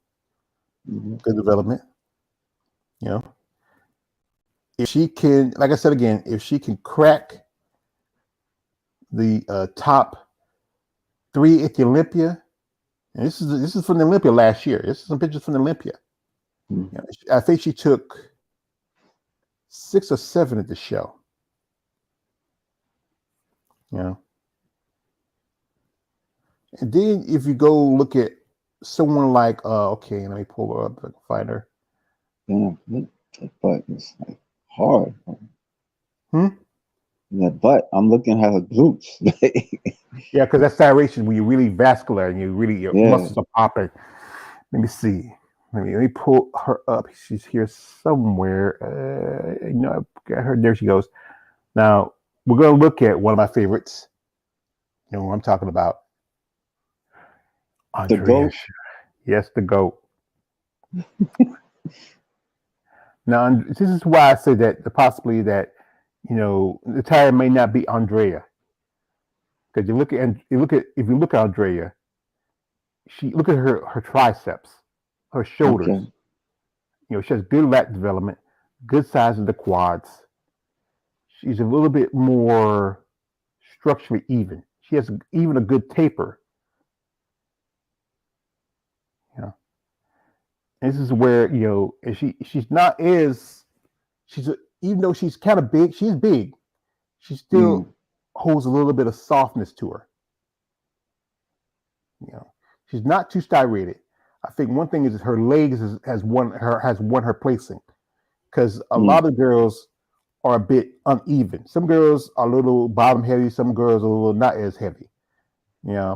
Good development. If she can, like I said again, if she can crack the top 3 at the Olympia. And this is from the Olympia last year. This is some pictures from the Olympia. I think she took 6 or 7 at the show. And then if you go look at someone like, okay, let me pull her up. I can find her. Damn, that butt is like hard. That butt, I'm looking at her glutes. Yeah, because that's gyration when you're really vascular and your muscles are popping. Let me see. Let me pull her up. She's here somewhere. I got her. There she goes. Now we're going to look at one of my favorites. You know what I'm talking about? The GOAT. Yes, the GOAT. Now this is why I say that the possibility that the tire may not be Andrea. Because if you look at Andrea, look at her triceps, her shoulders. Okay. She has good lat development, good size of the quads. She's a little bit more structurally even. She has even a good taper. And this is where and she's not as even though she's kind of big, she's big. She still holds a little bit of softness to her. She's not too styrated. I think one thing is her legs has won her placing, because a lot of girls are a bit uneven. Some girls are a little bottom heavy. Some girls are a little not as heavy. So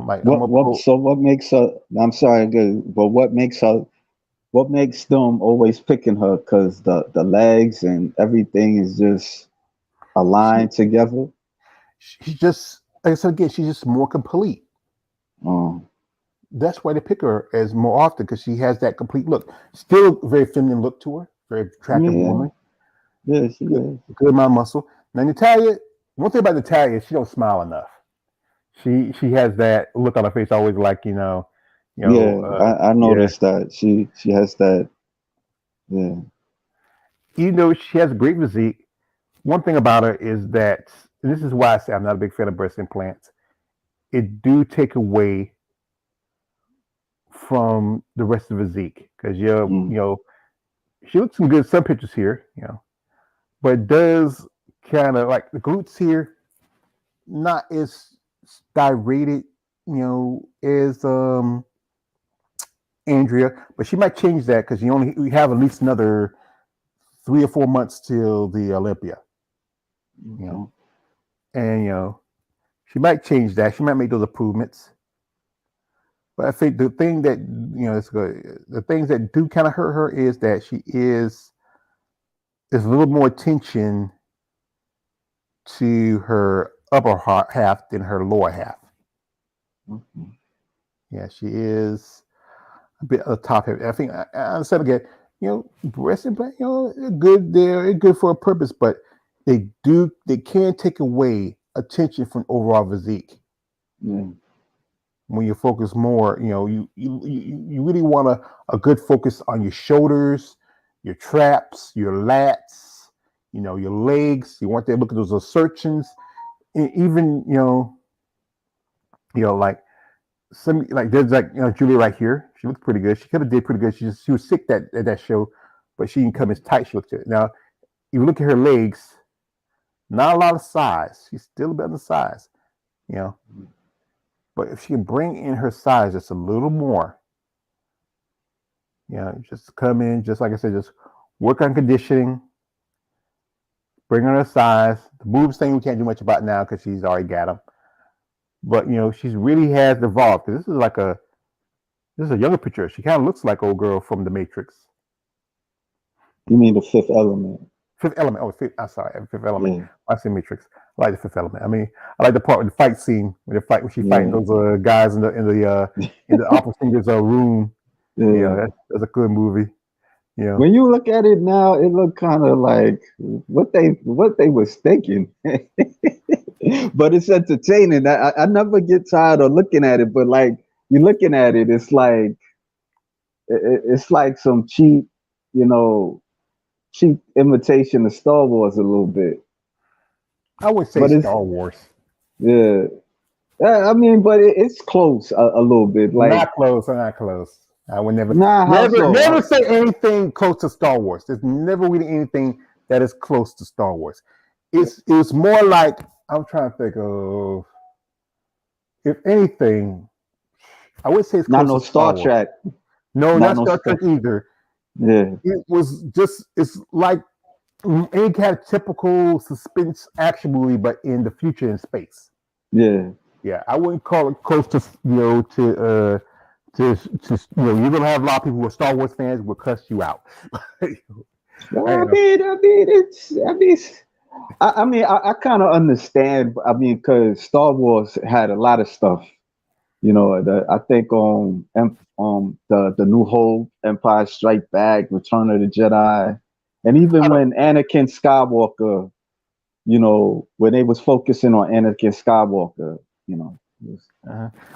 what makes her? I'm sorry, but what makes her? What makes them always picking her? Because the legs and everything is just aligned together. She's just, like I said again, she's just more complete. That's why they pick her as more often, because she has that complete look. Still very feminine look to her, very attractive woman. Yeah, she is. Good amount of muscle. Now Natalia, one thing about Natalia is she don't smile enough. She has that look on her face, always like I noticed that she has that. Yeah. Even though she has a great physique, one thing about her is that, and this is why I say I'm not a big fan of breast implants. It do take away from the rest of the physique, because she looks some good some pictures here, but it does kind of like the glutes here, not as styrated, as Andrea, but she might change that, because we have at least another 3 or 4 months till the Olympia, and she might change that. She might make those improvements. But I think the thing that the things that do kind of hurt her is that there's a little more attention to her upper half than her lower half. Yeah, she is a bit of the top heavy. I think I said again, breast implant, good there, it's good for a purpose, but they can take away attention from overall physique. When you focus more, you really want a good focus on your shoulders, your traps, your lats, your legs. You want to look at those assertions, and even like some like there's like Julia right here. She looks pretty good. She could have did pretty good. She was sick at that show, but she didn't come as tight. She looked at it. Now you look at her legs. Not a lot of size. She's still a bit on the size, you know. But if she can bring in her size just a little more, just come in, just like I said, just work on conditioning, bring on her size. The boobs thing we can't do much about now because she's already got them. But she's really has evolved. This is a younger picture. She kind of looks like old girl from The Matrix. You mean The Fifth Element? Fifth Element. Oh, I'm sorry, Fifth Element. Yeah. I say Matrix. I like The Fifth Element. I mean, I like the part with the fight scene when she fighting those guys in the opera singer's room. Yeah, that's a good movie. Yeah. When you look at it now, it looked kind of like what they was thinking. But it's entertaining. I never get tired of looking at it. But like you're looking at it, it's like some cheap, cheap imitation of Star Wars a little bit. I would say Star Wars. Yeah. I mean, but it's close a little bit. Like not close. I would never say anything close to Star Wars. There's never really anything that is close to Star Wars. It's more like I'm trying to think of, if anything, I would say it's close not to Star Trek. No, not Star Trek either. Yeah. It's like any kind of typical suspense action movie, but in the future in space. Yeah. Yeah, I wouldn't call it close to you're gonna have a lot of people who are Star Wars fans will cuss you out. I kind of understand. I mean, because Star Wars had a lot of stuff. I think the New Hope, Empire Strike Back, Return of the Jedi, and even when Anakin Skywalker, when they was focusing on Anakin Skywalker,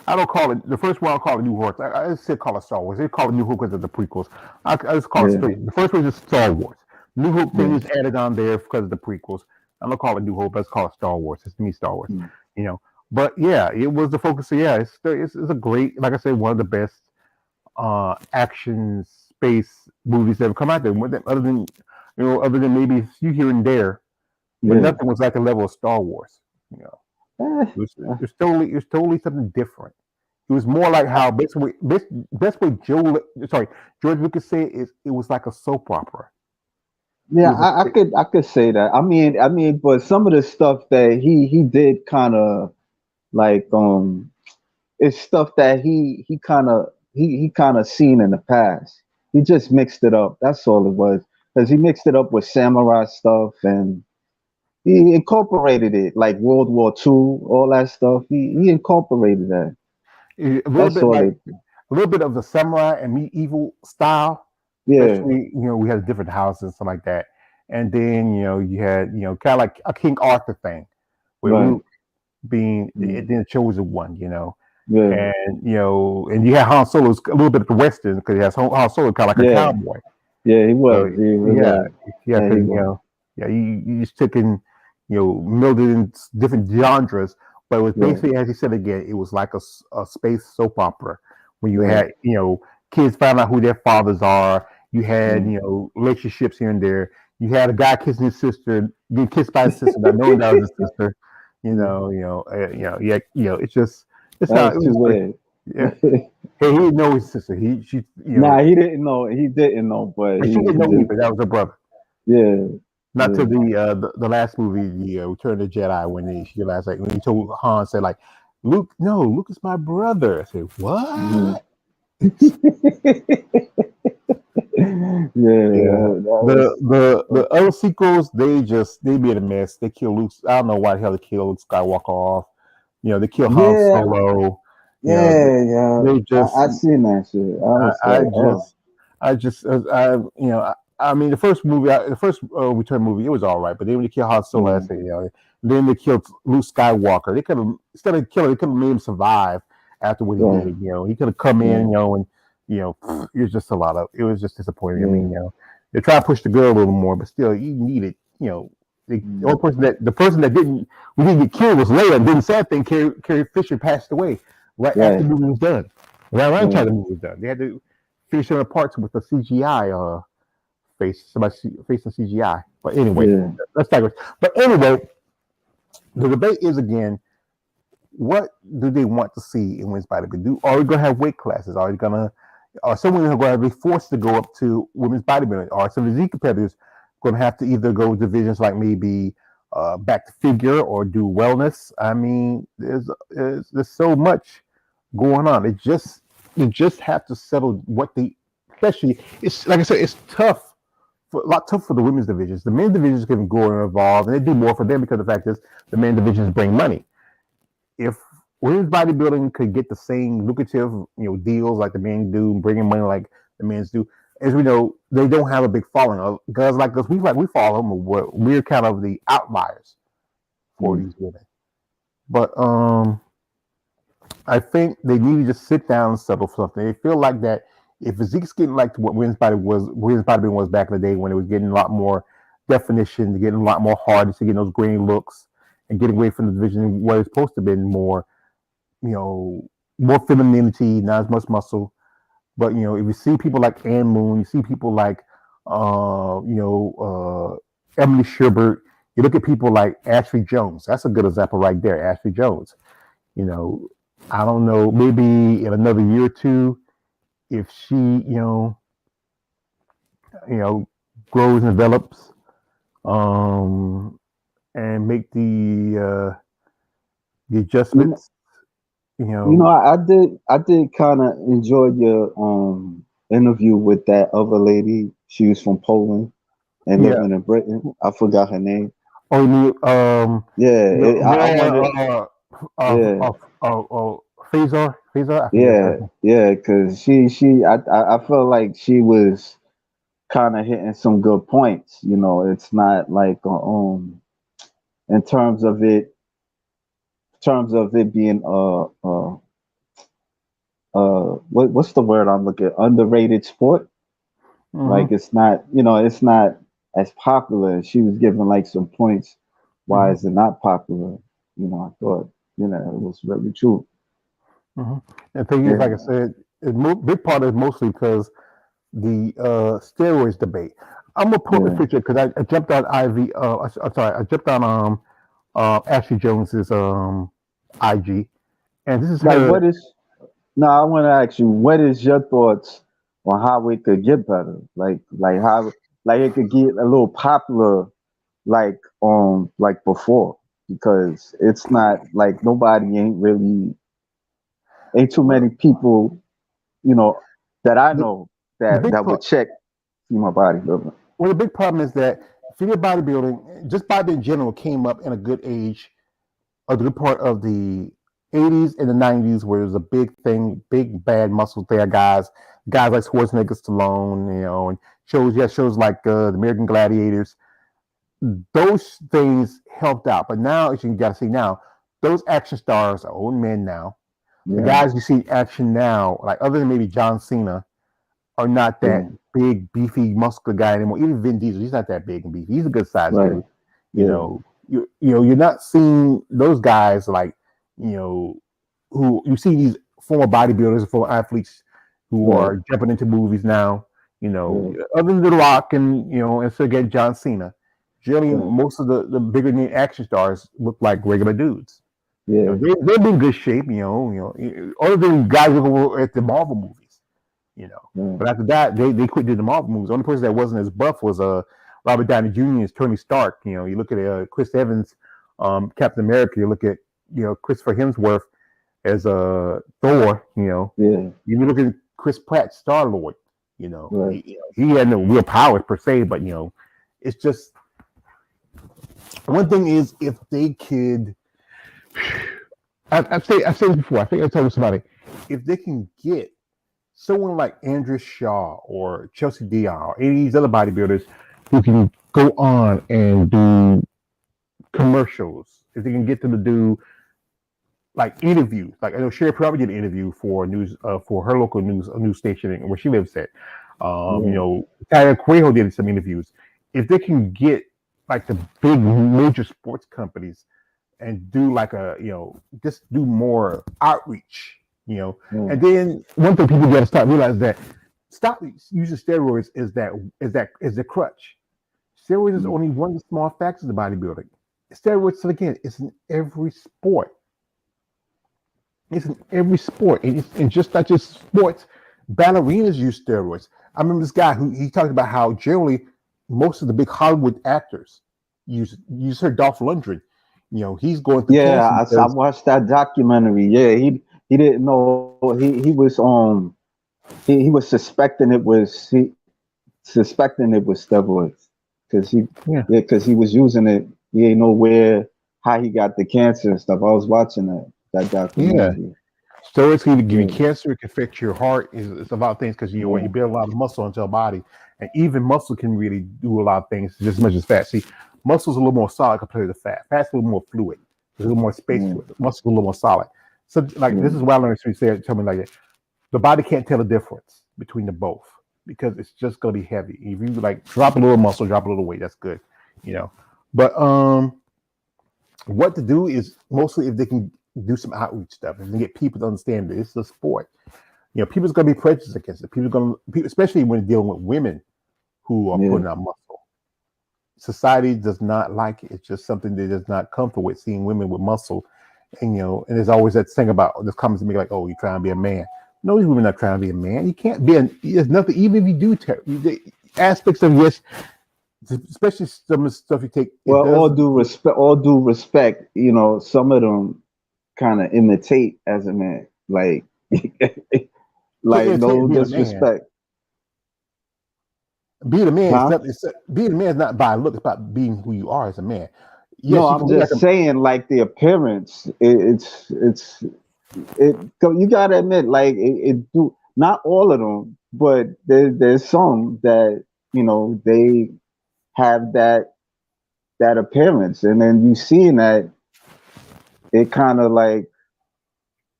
I don't call it the first one. I call it New Hope. I still call it Star Wars. They call it New Hope because of the prequels. I just call it straight. The first one is just Star Wars. New Hope thing is added on there because of the prequels. I don't call it New Hope. Let's call it Star Wars. It's to me Star Wars. But yeah, it was the focus. So yeah, it's a great, like I said, one of the best action space movies that have come out there. Other than maybe a few here and there, but nothing was like the level of Star Wars. It was totally something different. It was more like how best way George Lucas said is it was like a soap opera. Yeah, I could say that. I mean, but some of the stuff that he did kind of like it's stuff that he kind of seen in the past. He just mixed it up. That's all it was. Because he mixed it up with samurai stuff and he incorporated it, like World War II, all that stuff. He incorporated that. A little bit of the samurai and medieval style. Yeah. Especially, we had different houses and stuff like that. And then, you had, kind of like a King Arthur thing, with Luke being the chosen one, Yeah. And, and you had Han Solo, a little bit of the Western, because he has Han Solo kind of like a cowboy. Yeah, he was. So, you just took in, melded in different genres, but it was basically, as you said again, it was like a space soap opera when you had, kids find out who their fathers are. You had, relationships here and there. You had a guy kissing his sister, being kissed by his sister, not knowing that was his sister. It's not too weird. Yeah. Hey, he didn't know his sister. He didn't know. He didn't know, but she didn't know either. That was her brother. Yeah. Not to the last movie, the Return of the Jedi, when she realized, like, when he told Han, said, like, Luke is my brother. I said, what? The other sequels, they made a mess. They killed Luke. I don't know why the hell they killed Luke Skywalker off. They killed Han Solo. They just. I seen that shit. I mean, the first movie, Return movie, it was all right. But then when they killed Han Solo, I said, then they killed Luke Skywalker. They could have, instead of killing, they could have made him survive after what he did. He could have come in, and it was just it was just disappointing. I mean, they try to push the girl a little more, but still, you needed, the only person that didn't get killed was Leia. And then the sad thing, Carrie Fisher passed away. right after the movie was done. Right around the time the movie was done. They had to finish some parts with the CGI somebody facing CGI. But anyway, let's digress. But anyway, the debate is again, what do they want to see in women's bodybuilding? Are we gonna have weight classes? Are some women going to be forced to go up to women's bodybuilding? Are some of these competitors going to have to either go divisions like maybe back to figure or do wellness? I mean, there's so much going on. You just have to settle what especially it's like I said, it's tough. A lot tough for the women's divisions. The men's divisions can go and evolve, and they do more for them because the fact is the men's divisions bring money. If women's bodybuilding could get the same lucrative, deals like the men do, bringing money like the men's do, as we know, they don't have a big following. Guys like us, we follow them. We're kind of the outliers for these women. But I think they need to just sit down and settle for something. They feel like that if physique's getting like to what women's bodybuilding was back in the day when it was getting a lot more definition, getting a lot more hardness, getting those grainy looks, and getting away from the division where it's supposed to be more, more femininity, not as much muscle. But if you see people like Ann Moon, you see people like Emily Sherbert, you look at people like Ashley Jones. That's a good example right there, Ashley Jones. I don't know, maybe in another year or two, if she, grows and develops, and make the adjustments. I did kind of enjoy your interview with that other lady. She was from Poland and living in Britain. I forgot her name. Oh, I wanted. Faisal. Because I felt like she was kind of hitting some good points. It's not like in terms of it being what's the word I'm looking at? Underrated sport. Like it's not as popular. She was giving like some points why is it not popular. I thought it was really true. The thing is, like I said, big part is mostly because the steroids debate. I'm gonna pull the picture because I jumped on Ivy. I jumped on Ashley Jones's IG, and this is like her. I want to ask you, what is your thoughts on how it could get better? Like how it could get a little popular, like before, because it's not like nobody ain't too many people, that I know that would check my bodybuilding. Well, the big problem is that female bodybuilding, just bodybuilding in general, came up in a good age, a good part of the 80s and the 90s, where it was a big thing, big bad muscle there guys like Schwarzenegger, Stallone, and shows like the American Gladiators. Those things helped out, but now, as you got to see now, those action stars are old men now. The guys you see action now, like other than maybe John Cena, are not that big, beefy, muscular guy anymore. Even Vin Diesel, he's not that big and beefy. He's a good sized dude. You're not seeing those guys like, who you see these former bodybuilders, former athletes who are jumping into movies now. Other than The Rock and so again John Cena, generally most of the bigger name action stars look like regular dudes. They're in good shape. Other than guys who at the Marvel movies. But after that, they quit doing the Marvel movies. The only person that wasn't as buff was Robert Downey Jr. as Tony Stark. You look at Chris Evans, Captain America. You look at Christopher Hemsworth as Thor. You look at Chris Pratt, Star Lord. He had no real powers per se, but it's just one thing is if they could. I've said this before. I think I told somebody if they can get someone like Andrea Shaw or Chelsea Dion or any of these other bodybuilders who can go on and do commercials, if they can get them to do like interviews, like I know Sherry probably did an interview for for her local news station where she lives at. Tyler Cuejo did some interviews. If they can get like the big major sports companies and do like just do more outreach You know, Yeah. and then one thing people got to start realize that stop using steroids is the crutch. Steroids is only one of the small factors of bodybuilding. Steroids, again, it's in every sport. It's in every sport, and just not just sports. Ballerinas use steroids. I remember this guy who he talked about how generally most of the big Hollywood actors use her Dolph Lundgren. You know, he's going through Yeah, cancer I because watched that documentary. Yeah, he didn't know he was he was suspecting it was steroids because yeah, he was using it. He didn't know where how he got the cancer and stuff. I was watching that yeah. documentary. Steroids can either give you Yeah, cancer, it can affect your heart. It's a lot of things because you know when you yeah, build a lot of muscle into a body, and even muscle can really do a lot of things just as much as fat. See, muscle's a little more solid compared to fat. Fat's a little more fluid. There's a little more space yeah, to it. Muscle's a little more solid. So, like yeah, this is why I learned. So you say, tell me like that. The body can't tell the difference between the both because it's just gonna be heavy. If you like drop a little muscle, drop a little weight, that's good, you know. But what to do is mostly if they can do some outreach stuff and get people to understand that it's a sport. You know, people's gonna be prejudiced against it. Especially when dealing with women who are yeah. putting on muscle. Society does not like it. It's just something they're just not comfortable with seeing women with muscle. And you know, and there's always that thing about this comments to me like, "Oh, you're trying to be a man." No, these women are not trying to be a man. You can't be. There's nothing. Even if you do the aspects of yes, especially some of the stuff you take, it Well, does. all due respect, some of them kind of imitate as a man, like Can't like imitate no being a man. disrespect, Being a man is huh? not. Being a man is not by look. It's about being who you are as a man. No, Yes, you I'm can look like just a. saying, like the appearance. You gotta admit, like it do not all of them, but there's some that they have that appearance, and then you seeing that it kind of like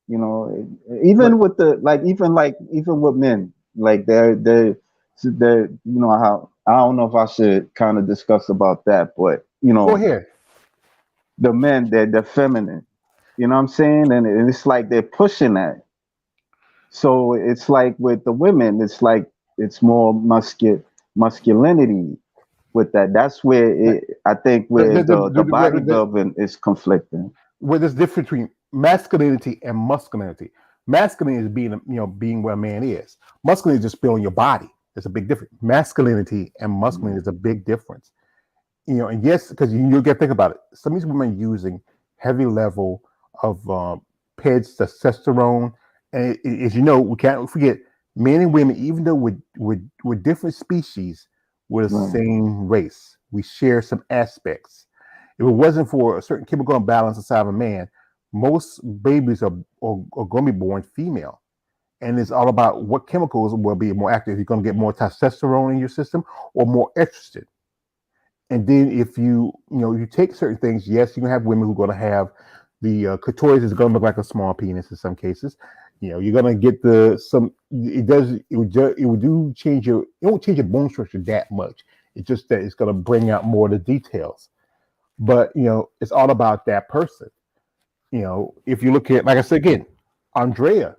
you know even But with the even with men, like they're how I don't know if I should kind of discuss about that, but go ahead. the men they're feminine, you know what I'm saying, and it's like they're pushing that. So it's like with the women, it's like it's more masculinity with that. That's where Like, I think where the bodybuilding is conflicting. where there's difference between masculinity and masculinity. Masculinity is being what a man is. Masculinity is just feeling your body. There's a big difference. Masculinity and masculinity is a big difference. You know, and yes, because you get to think about it. Some of these women are using heavy level of PEDs, testosterone, and as you know, we can't forget men and women, even though we're different species, we're the Right. same race. We share some aspects. If it wasn't for a certain chemical imbalance inside of a man, most babies are going to be born female. And it's all about what chemicals will be more active. You're going to get more testosterone in your system or more estrogen. And then if you take certain things, yes, you're gonna have women who are gonna have the clitoris is gonna look like a small penis in some cases. You know, you're gonna get it would do change it won't change your bone structure that much. It's just that it's gonna bring out more of the details. But it's all about that person. If you look at, like I said again, Andrea,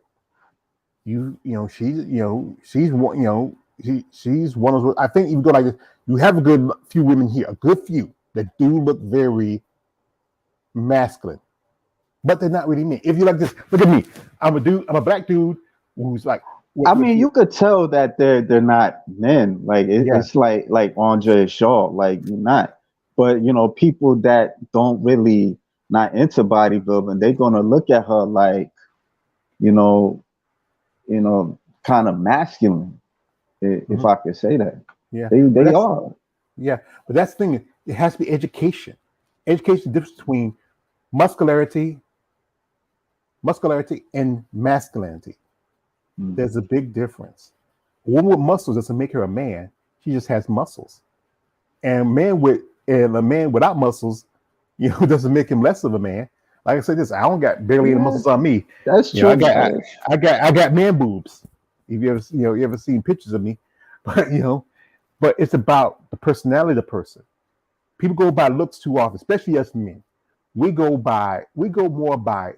she's one, she's one of those. I think you go like this, you have a good few women here, a good few that do look very masculine, but they're not really men. If you like this, look at me. I'm a dude. I'm a black dude who's like, I mean, you could tell that they're not men. Like yeah, it's like Andre Shaw, like you're not. But people that don't really not into bodybuilding, they're gonna look at her like you know, kind of masculine, if mhm, I could say that. yeah. But They that's are. yeah. But that's the thing. It has to be education. Education, the difference between muscularity, muscularity, and masculinity. Mm. There's a big difference. A woman with muscles doesn't make her a man. She just has muscles. And a man without muscles, doesn't make him less of a man. Like I said, this I don't got barely any Yeah, muscles on me. that's You know, I true. got I got man boobs. If you ever you ever seen pictures of me, but but it's about the personality of the person. People go by looks too often, especially us men. We go more by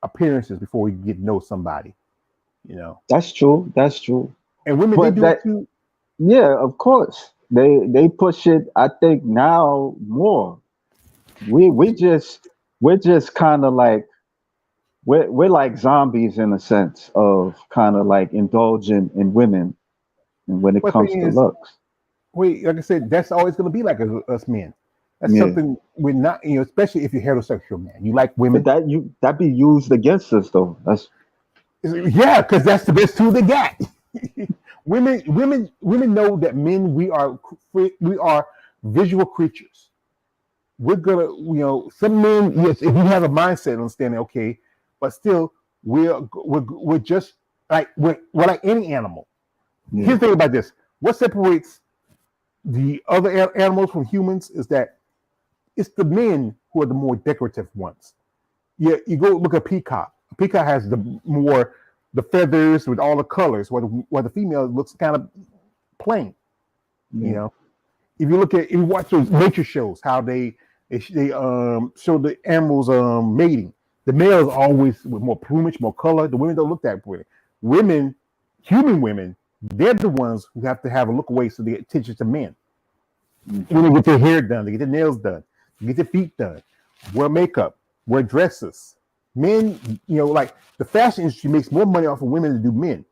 appearances before we get to know somebody. You know, That's true. That's true. and women they But do it that, too. yeah, of course, they push it. I think now more. We just we're just kind of like we're like zombies in a sense of kind of like indulging in women and when it But the comes thing to is, looks. we like I said, that's always going to be like us men. That's Yeah. something we're not. You know, especially if you're heterosexual man, you like But women. that be used against us though. That's Yeah, because that's the best tool they got. Women know that men we are visual creatures. We're gonna, some men, yes, if you have a mindset understanding, okay, but still, we're just like we're like any animal. yeah, Here's the thing about this: what separates the other animals from humans is that it's the men who are the more decorative ones. Yeah, you go look at peacock. Peacock has the feathers with all the colors, where the female looks kind of plain. You yeah, know, if you watch those nature shows, how they show the animals mating. The male is always with more plumage, more color. The women don't look that pretty. Women, human women, they're the ones who have to have a look away so they get attention to men. mhm, When they get their hair done, they get their nails done, they get their feet done, wear makeup, wear dresses. Men, like the fashion industry makes more money off of women than do men.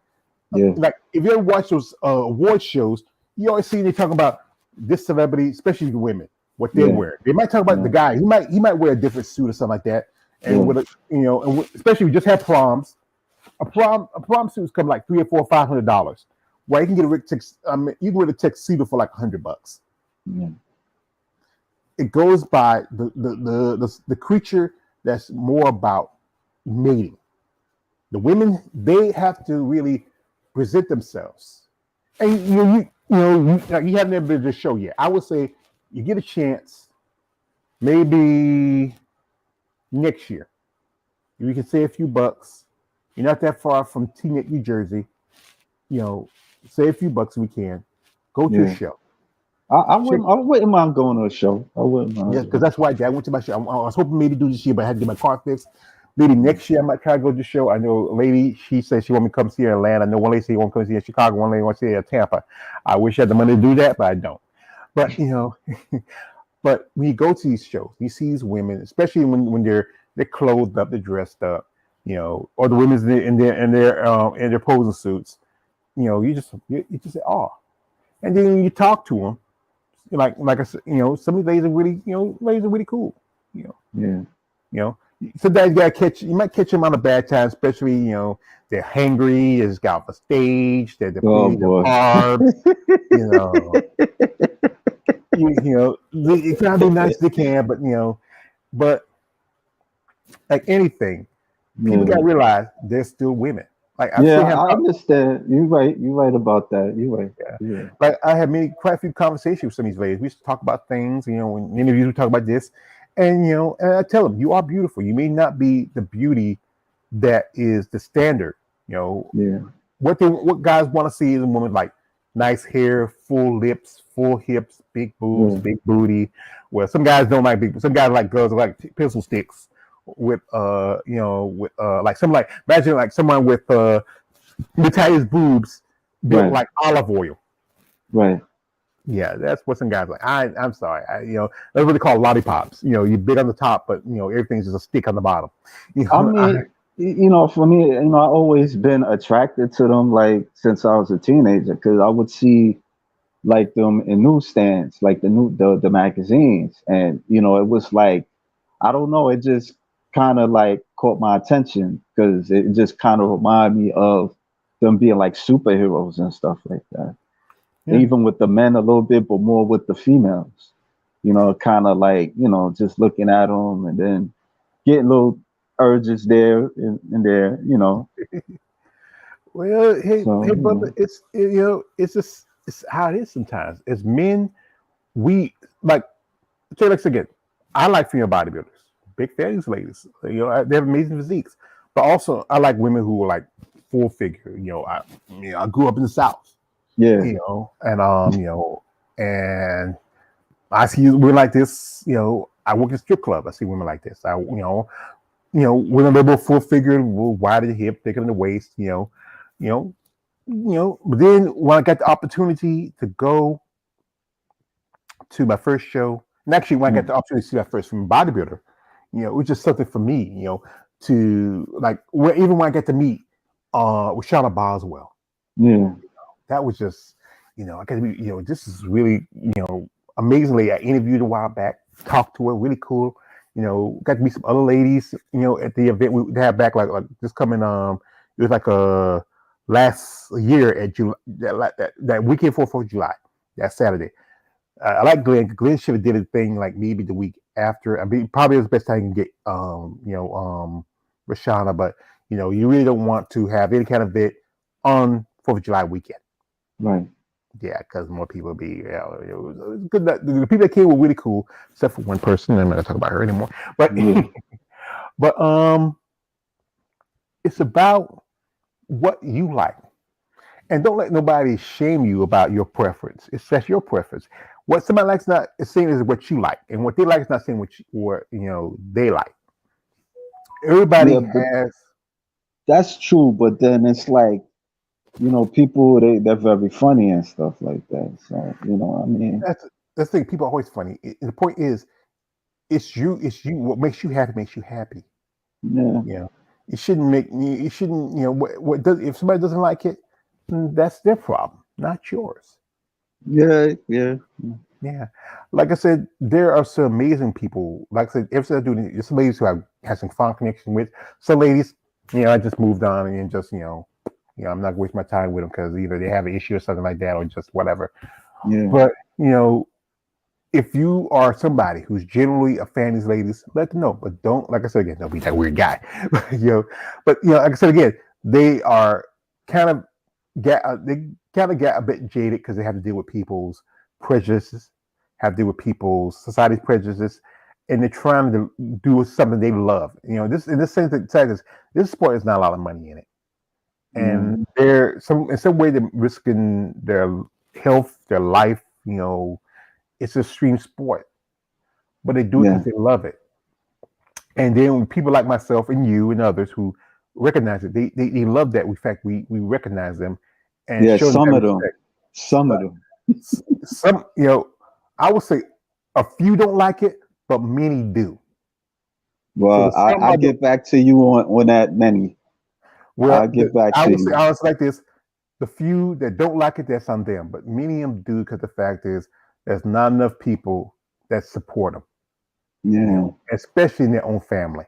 yeah, Like if you ever watch those award shows, you always see they talk about this celebrity, especially the women, what they yeah, wear. They might talk about the yeah, guy. He might wear a different suit or something like that, and yeah, with especially we just had proms. A prom suits come like $300 or $400, $500. Well, you can get you can get a tuxedo for like $100. yeah, It goes by the creature that's more about mating. The women, they have to really present themselves. And you haven't ever been to the show yet. I would say you get a chance, maybe next year. You can save a few bucks. You're not that far from Teaneck, New Jersey. You know, save a few bucks if we can. Go to a yeah. show. Check. I wouldn't mind going to a show. I wouldn't Yeah, mind because going. that's why I went to my show. I was hoping maybe do this year, but I had to get my car fixed. Maybe next year I might try to go to the show. I know a lady, she said she want me to come see her in Atlanta. I know one lady said she want to come see her in Chicago. One lady wants to see her in Tampa. I wish I had the money to do that, but I don't. But but when you go to these shows, you see these women, especially when they're clothed up, they're dressed up, or the women's in their posing suits. You just say, oh, and then you talk to them, like I said, some of these ladies are really, ladies are really cool. You know, Yeah. you know. Sometimes you might catch them on a bad time, especially they're hangry, they just got off the stage, they're Oh depleted of boy. carbs. You know, they try to be nice as they can, but like anything, people Yeah. got to realize they're still women. Like I Yeah, still have, I understand. You're right. You're right about that. You're right. yeah. Yeah. Like I had quite a few conversations with some of these ladies. We used to talk about things, in interviews we talk about this, and I tell them, you are beautiful. You may not be the beauty that is the standard. You know Yeah. what guys want to see is a woman like nice hair, full lips, full hips, big boobs, Yeah. big booty. Well, some guys don't like big. Some guys like girls who like pencil sticks with like imagine like someone with the tightest boobs built Right. like olive oil. Right. Yeah, that's what some guys like. I'm sorry, that's what they call lollipops. You're big on the top, but everything's just a stick on the bottom. You I know, I, mean, for me, I always been attracted to them like since I was a teenager because I would see like them in newsstands, like the magazines, and it was like I don't know, it just kind of like caught my attention because it just kind of reminded me of them being like superheroes and stuff like that. yeah. Even with the men a little bit, but more with the females. Kind of like just looking at them and then getting little urges there and there. Well, So hey, brother, it's just it's how it is sometimes. As men, we like. Tell you like again. I like female bodybuilders, big fatties ladies. They have amazing physiques. But also, I like women who are like full figure. I grew up in the South. yeah, And I see women like this. I work in a strip club. I see women like this. with a little full figure, a little wider the hip, thicker than the waist, you know, But then when I got the opportunity to go to my first show, and actually when I got the opportunity to see my first from bodybuilder, it was just something for me, to like even when I got to meet with Shauna Boswell. Yeah. That was just, I got to be, this is really, amazingly. I interviewed a while back, talked to her, really cool. Got to meet some other ladies, at the event we had back, like this coming, it was like last year at July, that weekend for 4th of July, that Saturday. I like Glenn. Glenn should have did a thing like maybe the week after. I mean, probably was the best time you can get, Rashana, but you really don't want to have any kind of event on 4th of July weekend. Right. Yeah, because more people be. It was good. The people that came were really cool, except for one person. I'm not gonna talk about her anymore. But but it's about what you like, and don't let nobody shame you about your preference. It's just your preference. What somebody likes not is saying is what you like, and what they like is not saying what they like. Everybody but has. that's true. But then it's like, people they're very funny and stuff like that. So I mean, That's the thing. People are always funny. The point is, it's you. It's you. What makes you happy makes you happy. yeah, It shouldn't make you. It shouldn't. What does if somebody doesn't like it, that's their problem, not yours. yeah, yeah, Yeah, like I said, there are some amazing people. Like I said, if they're doing, there's some ladies who I have some fond connection with. Some ladies, I just moved on and just, I'm not wasting my time with them because either they have an issue or something like that, or just whatever. yeah, But if you are somebody who's generally a fan of these ladies, let them know. But don't, like I said again, don't be that weird guy. But like I said again, they are kind of they kind of get a bit jaded because they have to deal with people's prejudices, have to deal with people's society's prejudices, and they're trying to do something they love. This in this sense, this sport is not a lot of money in it, and they're in some way they're risking their health, their life. It's a extreme sport, but they do it yeah, because they love it. And then when people like myself and you and others who recognize it, they love that. In fact, we recognize them and yeah. show them Some that of them, respect. some of But them. some, I would say a few don't like it, but many do. So Well, the some I of the get back to you on that many. well, I'll get back I to would say you. I was like this: the few that don't like it, that's on them. But many of them do because the fact is, there's not enough people that support them. Yeah, Especially in their own family.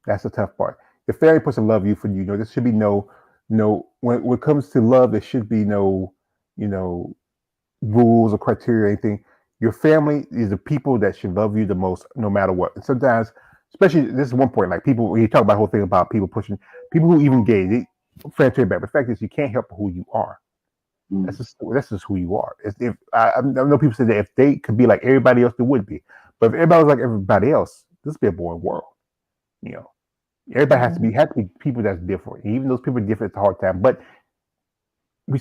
That's the tough part. The family person love you for there should be no when it comes to love, there should be no, you know, rules or criteria or anything. Your family is the people that should love you the most, no matter what. And sometimes, especially this is one point, like people when you talk about the whole thing about people pushing people who even gay, fair trade back. But the fact is you can't help who you are. mm, That's just who you are. If I know people say that if they could be like everybody else, they would be. But if everybody was like everybody else, this would be a boring world. You know, everybody has to be people that's different. Even those people are different, it's a hard time. But we,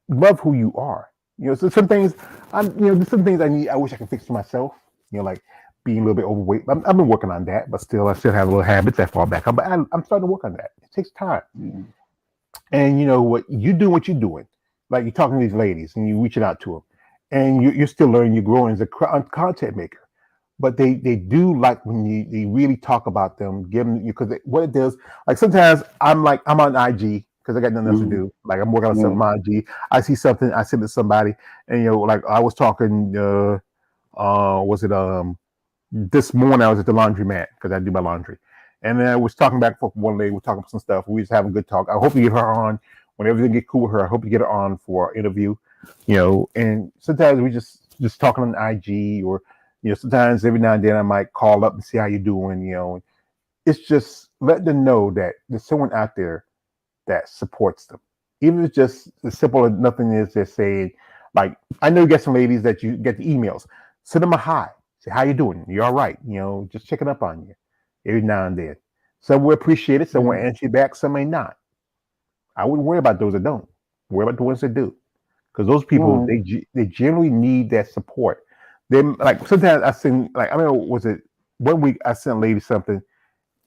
love who you are. So some things, there's some things I need. I wish I could fix for myself. Like being a little bit overweight. I've been working on that, but still, I still have little habits that fall back. But I'm starting to work on that. It takes time. yeah, And you know what you're doing. Like you're talking to these ladies and you're reaching out to them, and you're still learning. You're growing as a content maker. But they do like when they really talk about them, give them because what it does. Like sometimes I'm on IG because I got nothing else to mm, do. Like I'm working on yeah, something on IG. I see something, I send it to somebody, and like I was talking. Was it this morning? I was at the laundromat because I do my laundry, and then I was talking back for one lady. We're talking about some stuff. We just having a good talk. I hope you get her on when everything get cool with her. I hope you get her on for an interview. And sometimes we just talking on IG or sometimes every now and then I might call up and see how you're doing. It's just let them know that there's someone out there that supports them. Even if it's just as simple as nothing is just saying, like, I know you get some ladies that you get the emails. Send them a hi. Say, how you doing? You all right? Just checking up on you every now and then. Some will appreciate it, some will yeah, answer you back, some may not. I wouldn't worry about those that don't. Worry about the ones that do. Because those people, right, they generally need that support. They like sometimes I sing like I mean, was it one week I sent a lady something,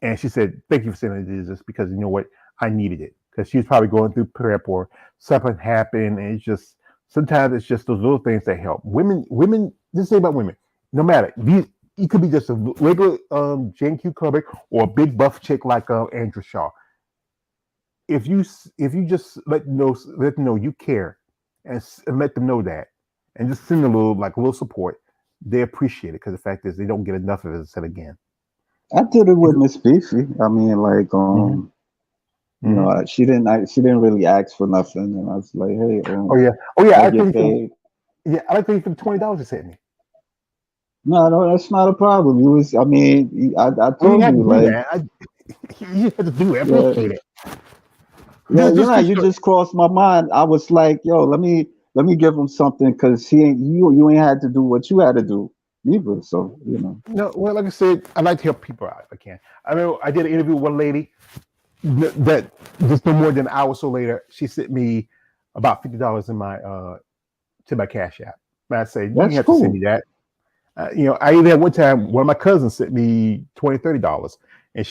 and she said, "Thank you for sending this because you know what, I needed it because she was probably going through prep or something happened, and it's just sometimes it's just those little things that help. Women. Just say about women, no matter these. You could be just a regular Jane Q Comic or a big buff chick like Andrew Shaw. If you just let them know you care, and let them know that, and just send a little support, they appreciate it because the fact is they don't get enough of it. Said again. I did it with Miss Beefy. I mean, like, Mm-hmm. you Mm-hmm. know, she didn't really ask for nothing, and I was like, hey, Oh yeah, oh yeah. I I get think paid. yeah, I like to for $20 you sent me. No, no, that's not a problem. You was, I mean, I Well, you told had to you, do like, that. You had to do it. I yeah, appreciate it. yeah, you're Just right. keep You your, just crossed my mind. I was like, yo, let me give him something because he ain't you ain't had to do what you had to do either. So you know, no. Well, like I said, I like to help people out if I can. I mean, I did an interview with one lady that just no more than an hour or so later, she sent me about $50 in my to my Cash App. And I said, you didn't that's have to send cool. me that. I even had one time one of my cousins sent me $20, $30, and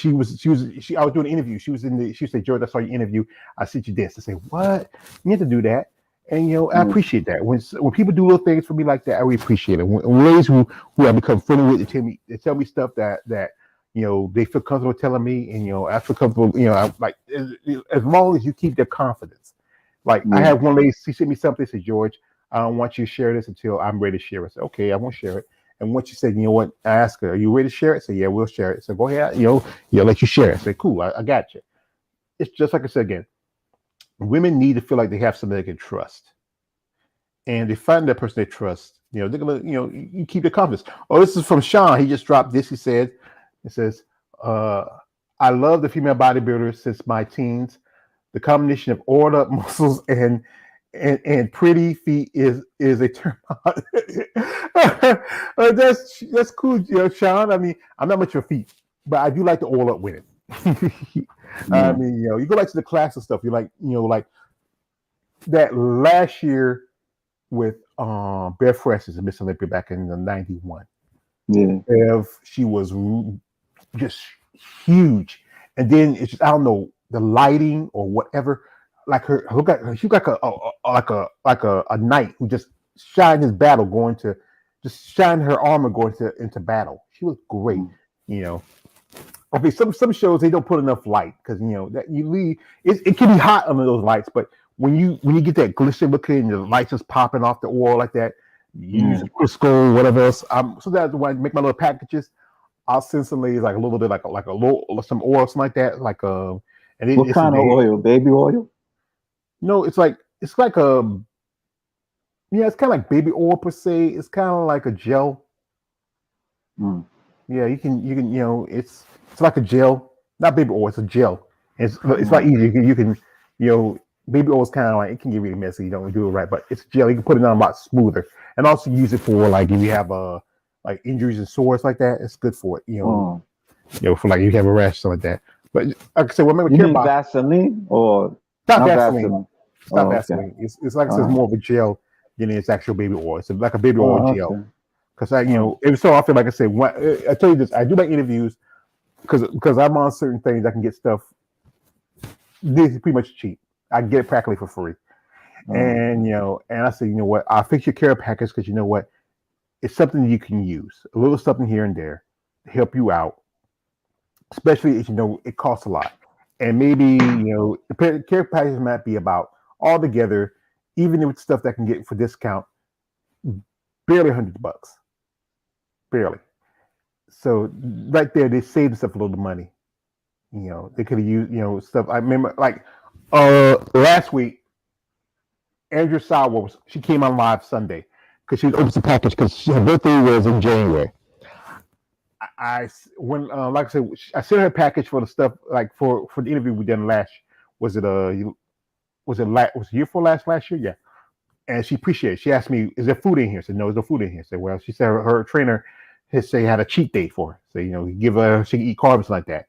I was doing an interview. She said, George, I saw your interview. I sent you this. I say, what? You have to do that. And I Yeah, appreciate that. When people do little things for me like that, I really appreciate it. When ladies who I become friendly with, they tell me stuff that they feel comfortable telling me, and I feel comfortable. I'm like as long as you keep their confidence. Like I yeah. had one lady, she sent me something. Said, George, I don't want you to share this until I'm ready to share it. I said, okay, I won't share it. And once she said, you know what, I asked her, are you ready to share it? I said, yeah, we'll share it. So go ahead, let you share it. I said, cool, I got you. It's just like I said again, women need to feel like they have somebody they can trust. And they find that person they trust, they're gonna, you keep their confidence. Oh, this is from Sean. He just dropped this. It says, uh, I love the female bodybuilder since my teens. The combination of oiled up muscles and pretty feet is a turn on. That's cool, Sean. I mean, I'm not much for feet, but I do like the oil up with it. I Yeah. mean, you go back to the class and stuff. You like, like that last year with Bev Fresh as a Miss Olympia back in the '91. Yeah. Bev, she was just huge, and then it's just, I don't know, the lighting or whatever. Like her, look at her. She's like a knight who just shined his battle going to, just shine her armor going to into battle. She was great, Mm. you know. Okay, some shows they don't put enough light because that you leave it can be hot under those lights, but when you get that glistening looking and the lights just popping off the oil like that, you use Yeah. a Crisco, whatever else. Sometimes when I make my little packages, I'll send some ladies like a little bit like a little some oil something like that, and What it's a kind of day. oil? Baby oil? No, it's like it's kind of like baby oil per se. It's kind of like a gel. Mm. Yeah, you can it's like a gel, not baby oil. It's a gel. It's not Mm. easy. You can baby oil is kind of like it can get really messy. You don't do it right, but it's gel. You can put it on a lot smoother, and also use it for like if you have like injuries and sores like that. It's good for it. Oh. For like you have a rash something like that. But like I said, remember You care mean box. Vaseline or Stop not Vaseline. Vaseline? Stop Oh, okay. Vaseline. It's like I said, it's Uh, more of a gel than it's actual baby oil. It's like a baby oil oh, gel. okay. Because I, Oh. every so often, like I said, I tell you this, I do my interviews because I'm on certain things. I can get stuff. This is pretty much cheap. I can get it practically for free. Oh, And okay. and I say, you know what? I'll fix your care package because you know what? It's something you can use. A little something here and there to help you out, especially if it costs a lot. And maybe the care package might be about altogether, even with stuff that can get for discount, barely $100, barely. So right there, they saved themselves a little money. They could have used stuff. I remember like last week, Andrew Sauer she came on live Sunday because she was opening some package because her birthday was in January. I when like I said, I sent her a package for the stuff like for the interview we done last. Was it was it year for last year? Yeah. And she appreciated it. She asked me, "Is there food in here?" I said, "No, there's no food in here." I said, "Well," she said her trainer had a cheat day for her. So give her she can eat carbs like that.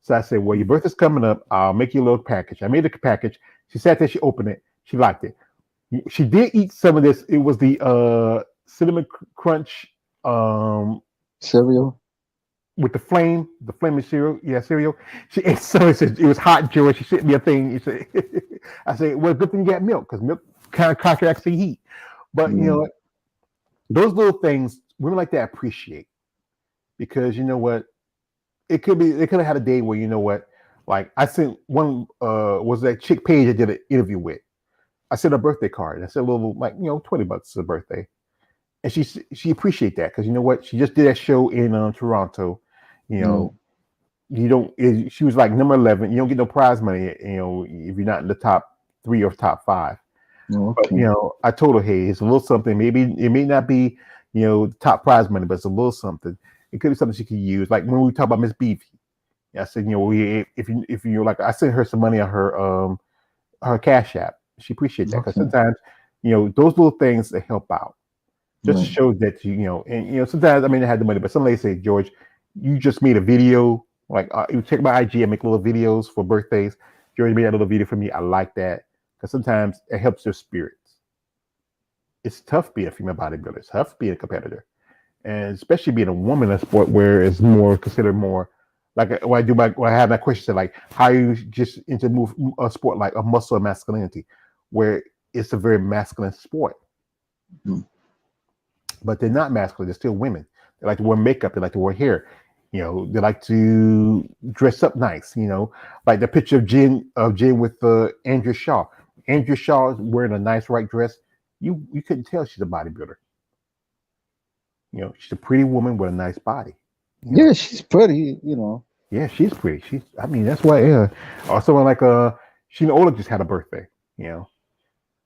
So I said, "Well, your birthday's coming up. I'll make you a little package." I made a package. She sat there. She opened it. She liked it. She did eat some of this. It was the cinnamon crunch. Cereal? with the flaming cereal. Yeah, cereal. She ate so it said it was hot, Joe. She sent me a thing. She said, I said, well, good thing you got milk because milk kind of counteracts the heat. But you know Mm. what? Those little things women like to appreciate because you know what? It could be they could have had a day where you know what? Like I sent one was that chick Paige I did an interview with. I sent her a birthday card. I said a little like $20 for a birthday, and she appreciate that because you know what? She just did that show in Toronto. You Mm. know, you don't. She was like number 11. You don't get no prize money. You know, if you're not in the top 3 or top 5. But Okay. you know, I told her, hey, it's a little something. Maybe it may not be top prize money, but it's a little something. It could be something she could use. Like when we talk about Miss Beefy, I said, if you like, I sent her some money on her Cash App. She appreciates that because Okay. sometimes those little things that help out just Right. shows that and sometimes I mean I had the money, but some ladies say, George, you just made a video. Like you check my IG and make little videos for birthdays. George made that little video for me. I like that because sometimes it helps their spirits. It's tough being a female bodybuilder. It's tough being a competitor, and especially being a woman in a sport where it's more considered more like when I have that question said like how you just into move a sport like a muscle and masculinity, where it's a very masculine sport. Mm. But they're not masculine. They're still women. They like to wear makeup. They like to wear hair. They like to dress up nice. Like the picture of Jen with Andrea Shaw. Andrea Shaw is wearing a nice white dress. You couldn't tell she's a bodybuilder. She's a pretty woman with a nice body. Yeah, she's pretty. You know. Yeah, she's pretty. I mean, that's why. Yeah. Or someone like Sheena Oleg just had a birthday. And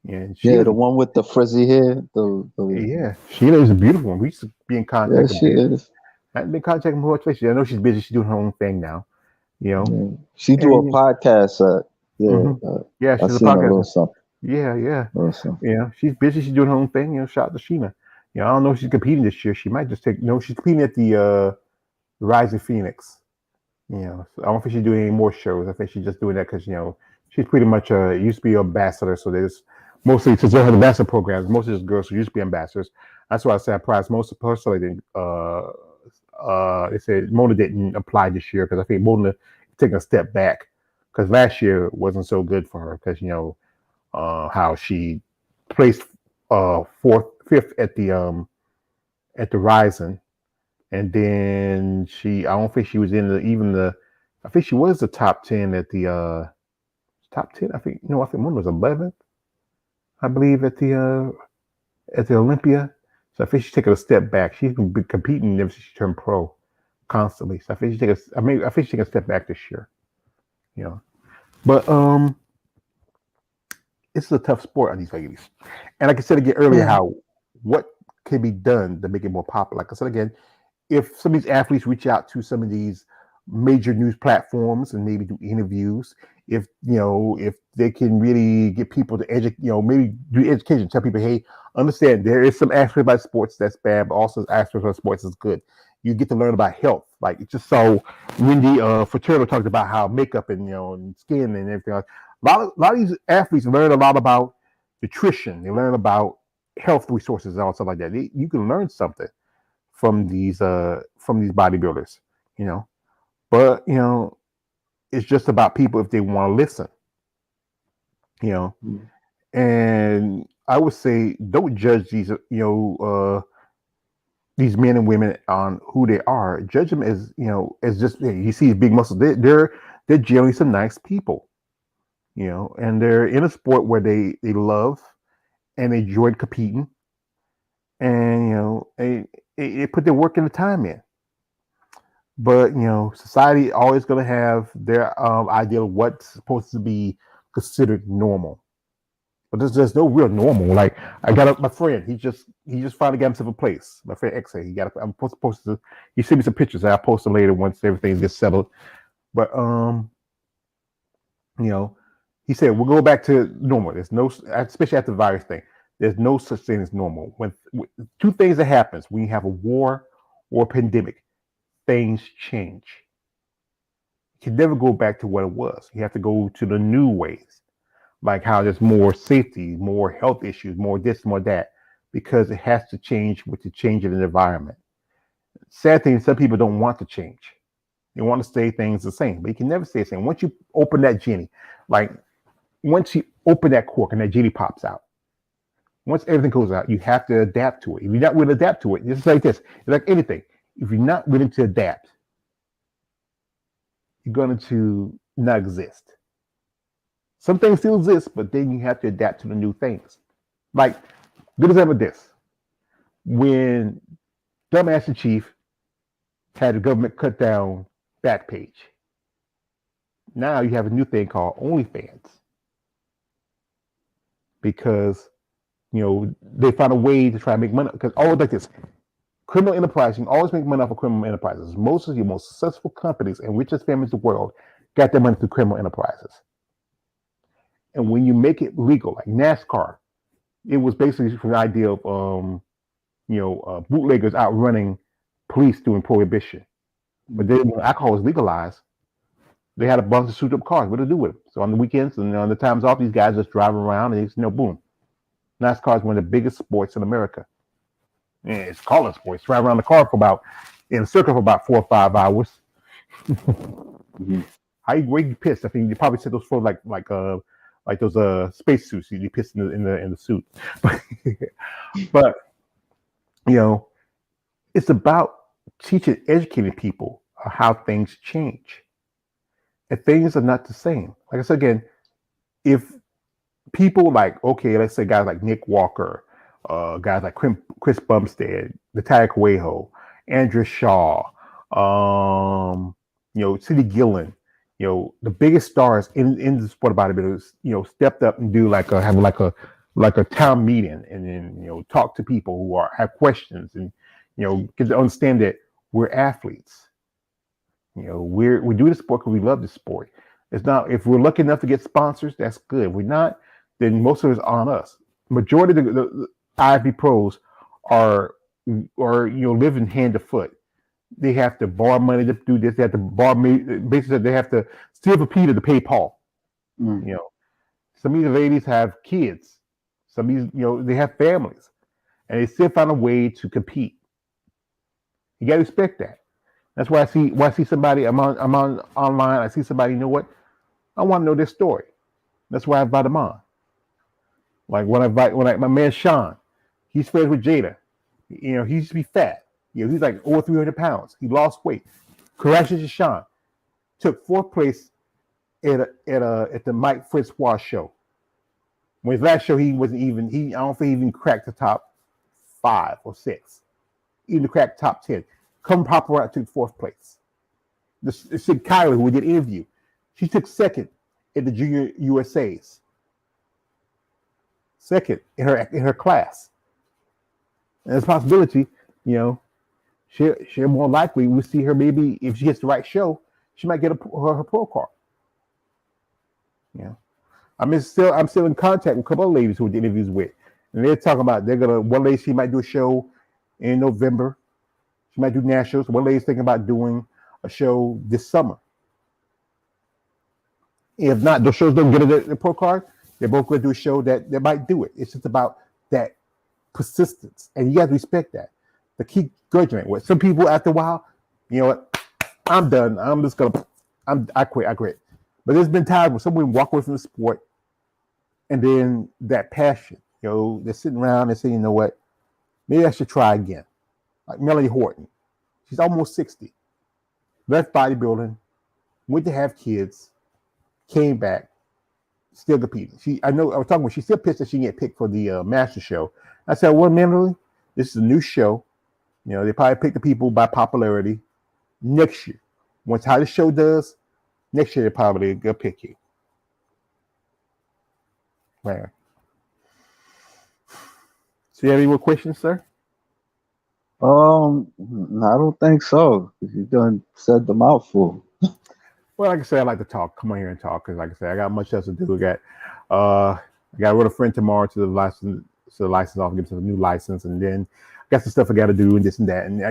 Yeah, the Sheila, one with the frizzy hair. The yeah, Sheila is a beautiful one. We used to be in Yeah, contact a she bit. is. I haven't been contacting her much lately. I know she's busy. She's doing her own thing now. You know, Yeah. She do a and podcast. Yeah, mhm. Yeah, I she's a seen a little podcaster. something. Yeah, yeah, Little something. yeah. She's busy. She's doing her own thing. Shout out to Sheena. I don't know if she's competing this year. She might just take. No, she's competing at the Rising Phoenix. So I don't think she's doing any more shows. I think she's just doing that because she's pretty much used to be an ambassador. So there's mostly since they have ambassador programs. Most of these girls who used to be ambassadors. That's why I say I prize most of personally. They said Mona didn't apply this year because I think Mona taking a step back because last year wasn't so good for her because how she placed fourth, fifth at the Rising, and then I don't think she was in I think she was the top 10 at the top 10. I think Mona was 11th, I believe at the Olympia. So I think she's taking a step back. She's been competing ever since she turned pro constantly. So I think I think she's taking a step back this year. But it's a tough sport on these ladies. And like I said again earlier, Yeah. how what can be done to make it more popular. Like I said again, if some of these athletes reach out to some of these major news platforms and maybe do interviews, if they can really get people to educate, maybe do education, tell people, hey, understand there is some aspect about sports that's bad, but also aspects of sports is good. You get to learn about health. Like it's just so Wendy Fraternal talked about how makeup and skin and everything else. A lot of these athletes learn a lot about nutrition. They learn about health resources and all stuff like that. You can learn something from these bodybuilders, you know. But it's just about people if they want to listen, you know. Mm. And I would say don't judge these men and women on who they are. Judge them as just you see these big muscles. They're generally some nice people, and they're in a sport where they love and they enjoy competing, and they put their work and the time in. But society always going to have their idea of what's supposed to be considered normal. But there's no real normal. Like I got my friend, he just finally got himself a place. My friend X, I'm supposed to. He sent me some pictures. I'll post them later once everything gets settled. But he said we'll go back to normal. There's no, especially after the virus thing. There's no such thing as normal. When two things that happens when you have a war or a pandemic, things change. You can never go back to what it was. You have to go to the new ways, like how there's more safety, more health issues, more this, more that, because it has to change with the change in the environment. sad thing is some people don't want to change. They want to stay things the same, but you can never stay the same. Once you open that genie, like once you open that cork and that genie pops out, once everything goes out, you have to adapt to it. If you're not willing to adapt to it, it's like this. It's like anything. If you're not willing to adapt, you're going to not exist. Some things still exist, but then you have to adapt to the new things. Like, good example of this. When Dumbass and Chief had the government cut down Backpage, now you have a new thing called OnlyFans. Because, they found a way to try to make money. Because always like this, criminal enterprise, you can always make money off of criminal enterprises. Most of the most successful companies and richest families in the world got their money through criminal enterprises. And when you make it legal, like NASCAR, it was basically from the idea of, bootleggers outrunning police doing prohibition. But then when alcohol was legalized, they had a bunch of souped up cars. What to do with them? So on the weekends and on the times off, these guys just drive around and boom. NASCAR is one of the biggest sports in America. Yeah, it's called a sport. It's drive around the car in a circle for about 4 or 5 hours. Mm-hmm. Where you piss? I think you probably said those for like those space suits. You piss in the suit, but it's about teaching, educating people how things change, and things are not the same. Like I said again, if people let's say guys like Nick Walker, guys like Chris Bumstead, Natalia Coelho, Andrew Shaw, Sidney Gillen, the biggest stars in the sport of bodybuilding, stepped up and have a town meeting and then talk to people who have questions and get to understand that we're athletes. We do the sport because we love the sport. It's not, if we're lucky enough to get sponsors, that's good. If we're not, then most of it's on us. Majority of the IFB pros are living hand to foot. They have to borrow money to do this. They have to borrow basically they have to steal for Peter to pay Paul. Mm. Some of these ladies have kids. Some of these, they have families, and they still find a way to compete. You got to respect that. That's why I see somebody. I'm on online. I see somebody. You know what? I want to know their story. That's why I invite them on. Like my man Sean, he's friends with Jada. He used to be fat. He's like over 300 pounds. He lost weight. Correction to Sean, took 4th place at the Mike Francois show. When his last show, he wasn't even. I don't think he even cracked the top 5 or 6. Even cracked top 10. Come pop around, took 4th place. This Kylie, who we did interview, she took 2nd in the Junior USA's. 2nd in her class. And there's a possibility, she more likely we'll see her, maybe if she gets the right show, she might get her pro card. I'm still in contact with a couple of ladies who we did interviews with, and they're talking about one lady, she might do a show in November. She might do nationals. One lady's thinking about doing a show this summer. If not, those shows don't get her the pro card, they're both going to do a show that they might do it. It's just about that persistence, and you have to respect that. To keep grudging it. Some people, after a while, you know what? I'm done. I'm just gonna. I quit. But there's been times where someone walk away from the sport, and then that passion, they're sitting around and saying, you know what? Maybe I should try again. Like Melanie Horton, she's almost 60. Left bodybuilding, went to have kids, came back, still competing. I was talking about, she's still pissed that she didn't get picked for the Master Show. I said, well, Melanie, this is a new show. They probably pick the people by popularity. Next year, once how the show does, next year they're probably gonna pick you. Man. So you have any more questions, sir? I don't think so. You done said the mouthful. Well, like I said, I like to talk. Come on here and talk, because like I said, I got much else to do. I got to run a friend tomorrow to the license office, get a new license, and then I got some stuff I got to do and this and that. And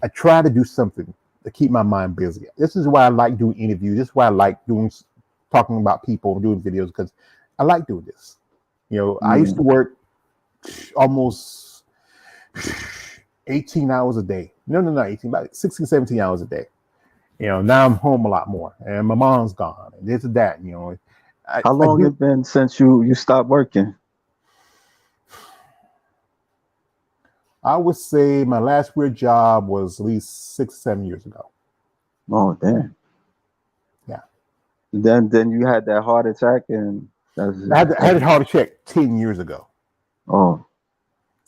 I try to do something to keep my mind busy. This is why I like doing interviews. This is why I like talking about people, doing videos, because I like doing this. I used to work almost 18 hours a day. No, not 18, about 16, 17 hours a day. Now I'm home a lot more, and my mom's gone, and this and that. How long it been since you stopped working? I would say my last weird job was at least 6, 7 years ago. Oh, damn. Yeah. Then you had that heart attack, and I had a heart attack 10 years ago. Oh.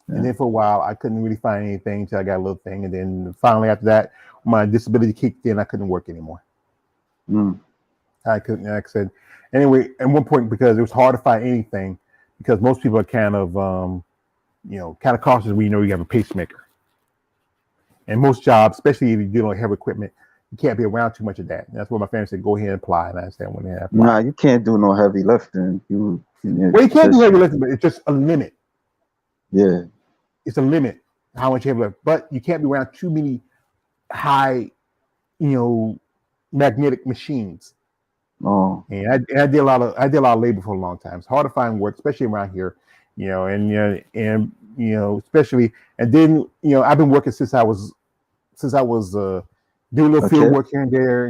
Yeah. And then for a while, I couldn't really find anything until I got a little thing. And then finally after that, my disability kicked in. I couldn't work anymore. I couldn't, like I said. Anyway, at one point, because it was hard to find anything, because most people are kind of cautious when you have a pacemaker. And most jobs, especially if you're dealing with heavy equipment, you can't be around too much of that. And that's what my family said, go ahead and apply. And I said, when they apply. Nah, you can't do no heavy lifting. You can't do heavy lifting, but it's just a limit. Yeah. It's a limit how much you have left. But you can't be around too many high, magnetic machines. Oh. And I did a lot of labor for a long time. It's hard to find work, especially around here, especially. And then I've been working since I was doing a little field work here and there,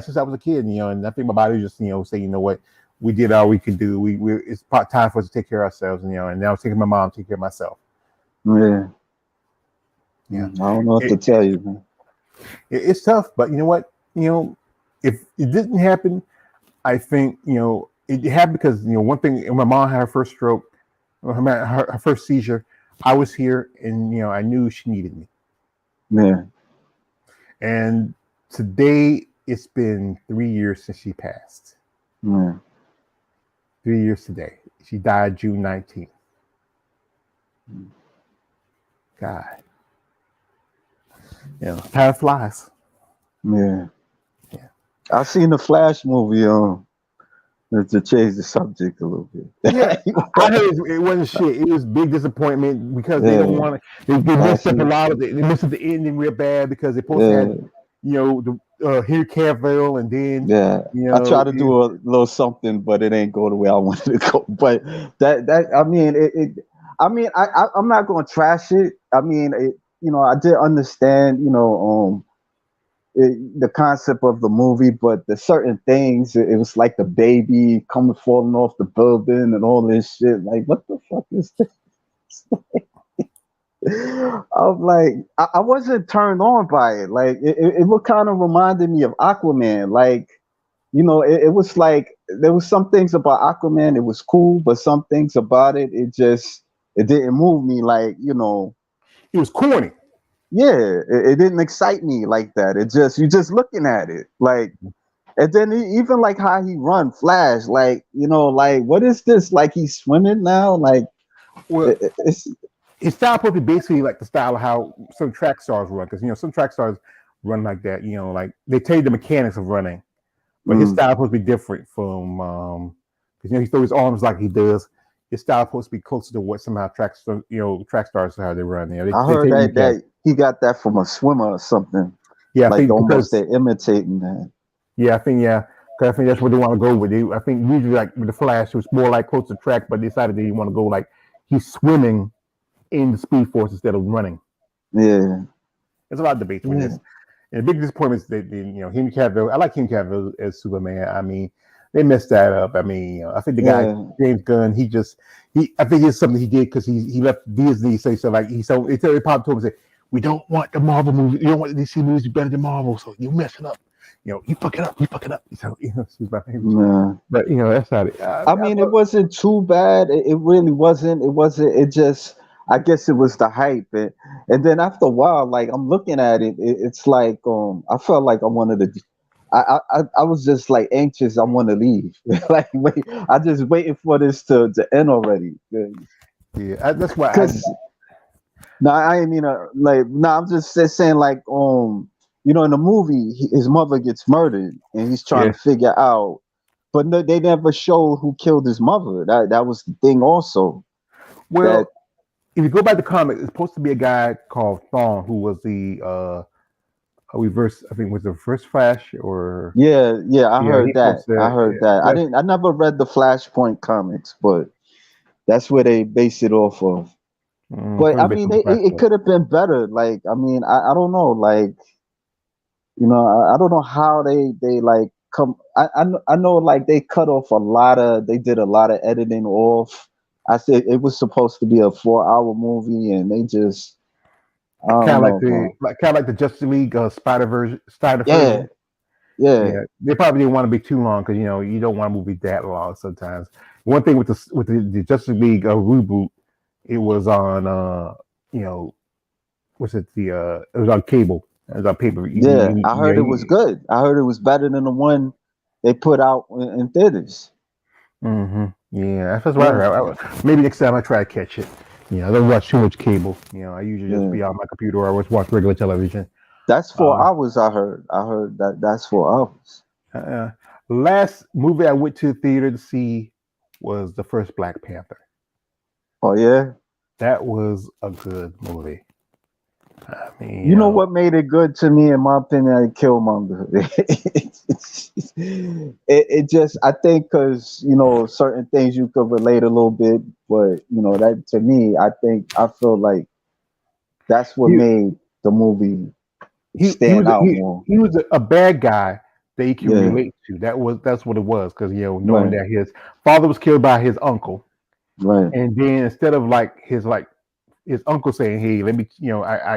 since I was a kid, and I think my body just say, you know what, we did all we could do. It's time for us to take care of ourselves, and now I'm taking my mom, take care of myself. Yeah. I don't know what to tell you, man. It's tough, but you know what, if it didn't happen, I think it happened because one thing. When my mom had her first stroke, her first seizure, I was here, and I knew she needed me. Yeah. And today it's been 3 years since she passed. Yeah. 3 years today. She died June 19th. God. Time flies. Yeah. I seen the Flash movie to change the subject a little bit. Yeah, I heard it wasn't shit. It was big disappointment because they don't want to. They messed up a lot of it. They messed up the ending real bad because they supposed to have, the Henry Cavill, and then I try to do a little something, but it ain't go the way I wanted to go. But I'm not gonna trash it. I mean, I did understand, the concept of the movie, but the certain things, it was like the baby coming falling off the building and all this shit. Like, what the fuck is this? I'm like, I wasn't turned on by it. Like, it what kind of reminded me of Aquaman. Like, it was like there was some things about Aquaman, it was cool, but some things about it didn't move me. Like, it was corny. Yeah, it didn't excite me like that. You're just looking at it, like, and then even like how he run Flash, like, like, what is this? Like, he's swimming now, like, well, his style probably basically like the style of how some track stars run, because some track stars run like that. Like they tell you the mechanics of running, but his style supposed to be different from because he throws his arms like he does. His style supposed to be closer to what somehow track stars how they run. I heard that he got that from a swimmer or something. Yeah, like almost they're imitating that. Yeah, I think that's what they want to go with. I think usually like with the Flash, it was more like close to track, but they decided they want to go like he's swimming in the Speed Force instead of running. Yeah, there's a lot of debate with this. And the big disappointment is that Henry Cavill. I like Henry Cavill as Superman. I mean, they messed that up. I mean, I think the guy James Gunn. I think it's something he did because he left Disney. Say so like he probably told him, say, we don't want the Marvel movie. You don't want the DC movies to be better than Marvel. So you mess it up. You fuck it up. You fuck it up. So she's my favorite. But that's not it. I mean, it wasn't too bad. It really wasn't. It wasn't. It just. I guess it was the hype, and then after a while, like I'm looking at it, it's like I felt like I wanted to. I was just like anxious. I want to leave. Like wait, I just waiting for this to end already. Yeah, that's why. No, I ain't mean like. No, I'm just saying like in the movie, his mother gets murdered, and he's trying to figure out. But no, they never showed who killed his mother. That was the thing also. Well, if you go back to the comic, it's supposed to be a guy called Thawne who was the reverse. I think was the first Flash or yeah. I heard that. I never read the Flashpoint comics, but that's where they base it off of. But I Probably based mean, on the it flashback. could have been better. Like, I mean, I don't know. Like, I don't know how they like come. I know like they cut off a lot of. They did a lot of editing off. I said it was supposed to be a 4 hour movie, and they just I Kind don't of like know, the bro. kind of like the Justice League Spider Yeah, version. yeah, Yeah, they probably didn't want to be too long because you don't want a movie that long sometimes. One thing with the Justice League reboot, it was on you know what's it it was on cable. It was on paper. yeah. I heard it was good. I heard it was better than the one they put out in theaters. Yeah, that's what I Yeah, heard. Maybe next time I try to catch it. I don't watch too much cable. I usually just yeah. be on my computer or I just watch regular television. That's four Uh, hours. I heard that's 4 hours. uh, Last movie I went to the theater to see was the first Black Panther. Oh yeah. That was a good movie. I mean, You know what made it good to me, in my opinion? Killmonger. It just, I think, because certain things you could relate a little bit, but that to me, I feel like that's what he made the movie he stand was out more. he was a bad guy that he can Yeah, relate to. That's what it was because knowing right, that his father was killed by his uncle, right, and then instead of his uncle saying, "Hey, let me,"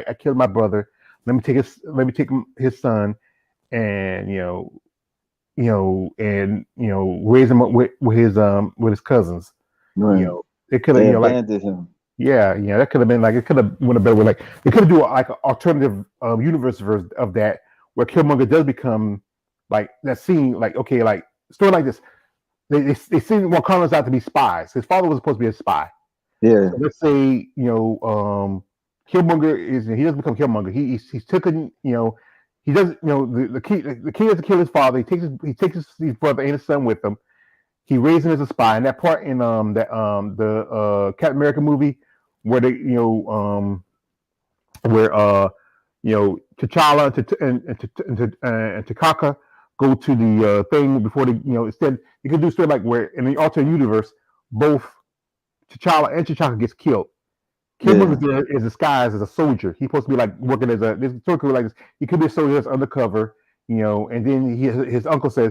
I killed my brother. Let me take his son, and raise him up with his cousins. right. It could have They like abandoned him. yeah, that could have been like it could have went a better way. Like they could have do like an alternative universe version of that where Killmonger does become like that scene. Like okay, like story like this. They seem Wakandans out to be spies. His father was supposed to be a spy. Yeah, So let's say Killmonger he doesn't become Killmonger. He's taken he doesn't the king doesn't kill his father. His brother and his son with him. He raised him as a spy. And that part in the Captain America movie where they where T'Challa and T'Chaka go to the thing before they instead you could do stuff like where in the alternate universe both T'Challa and T'Chaka gets killed. yeah, Killmonger's there is disguised as a soldier. He's supposed to be like working as a this story like this. He could be a soldier that's undercover, and then his uncle he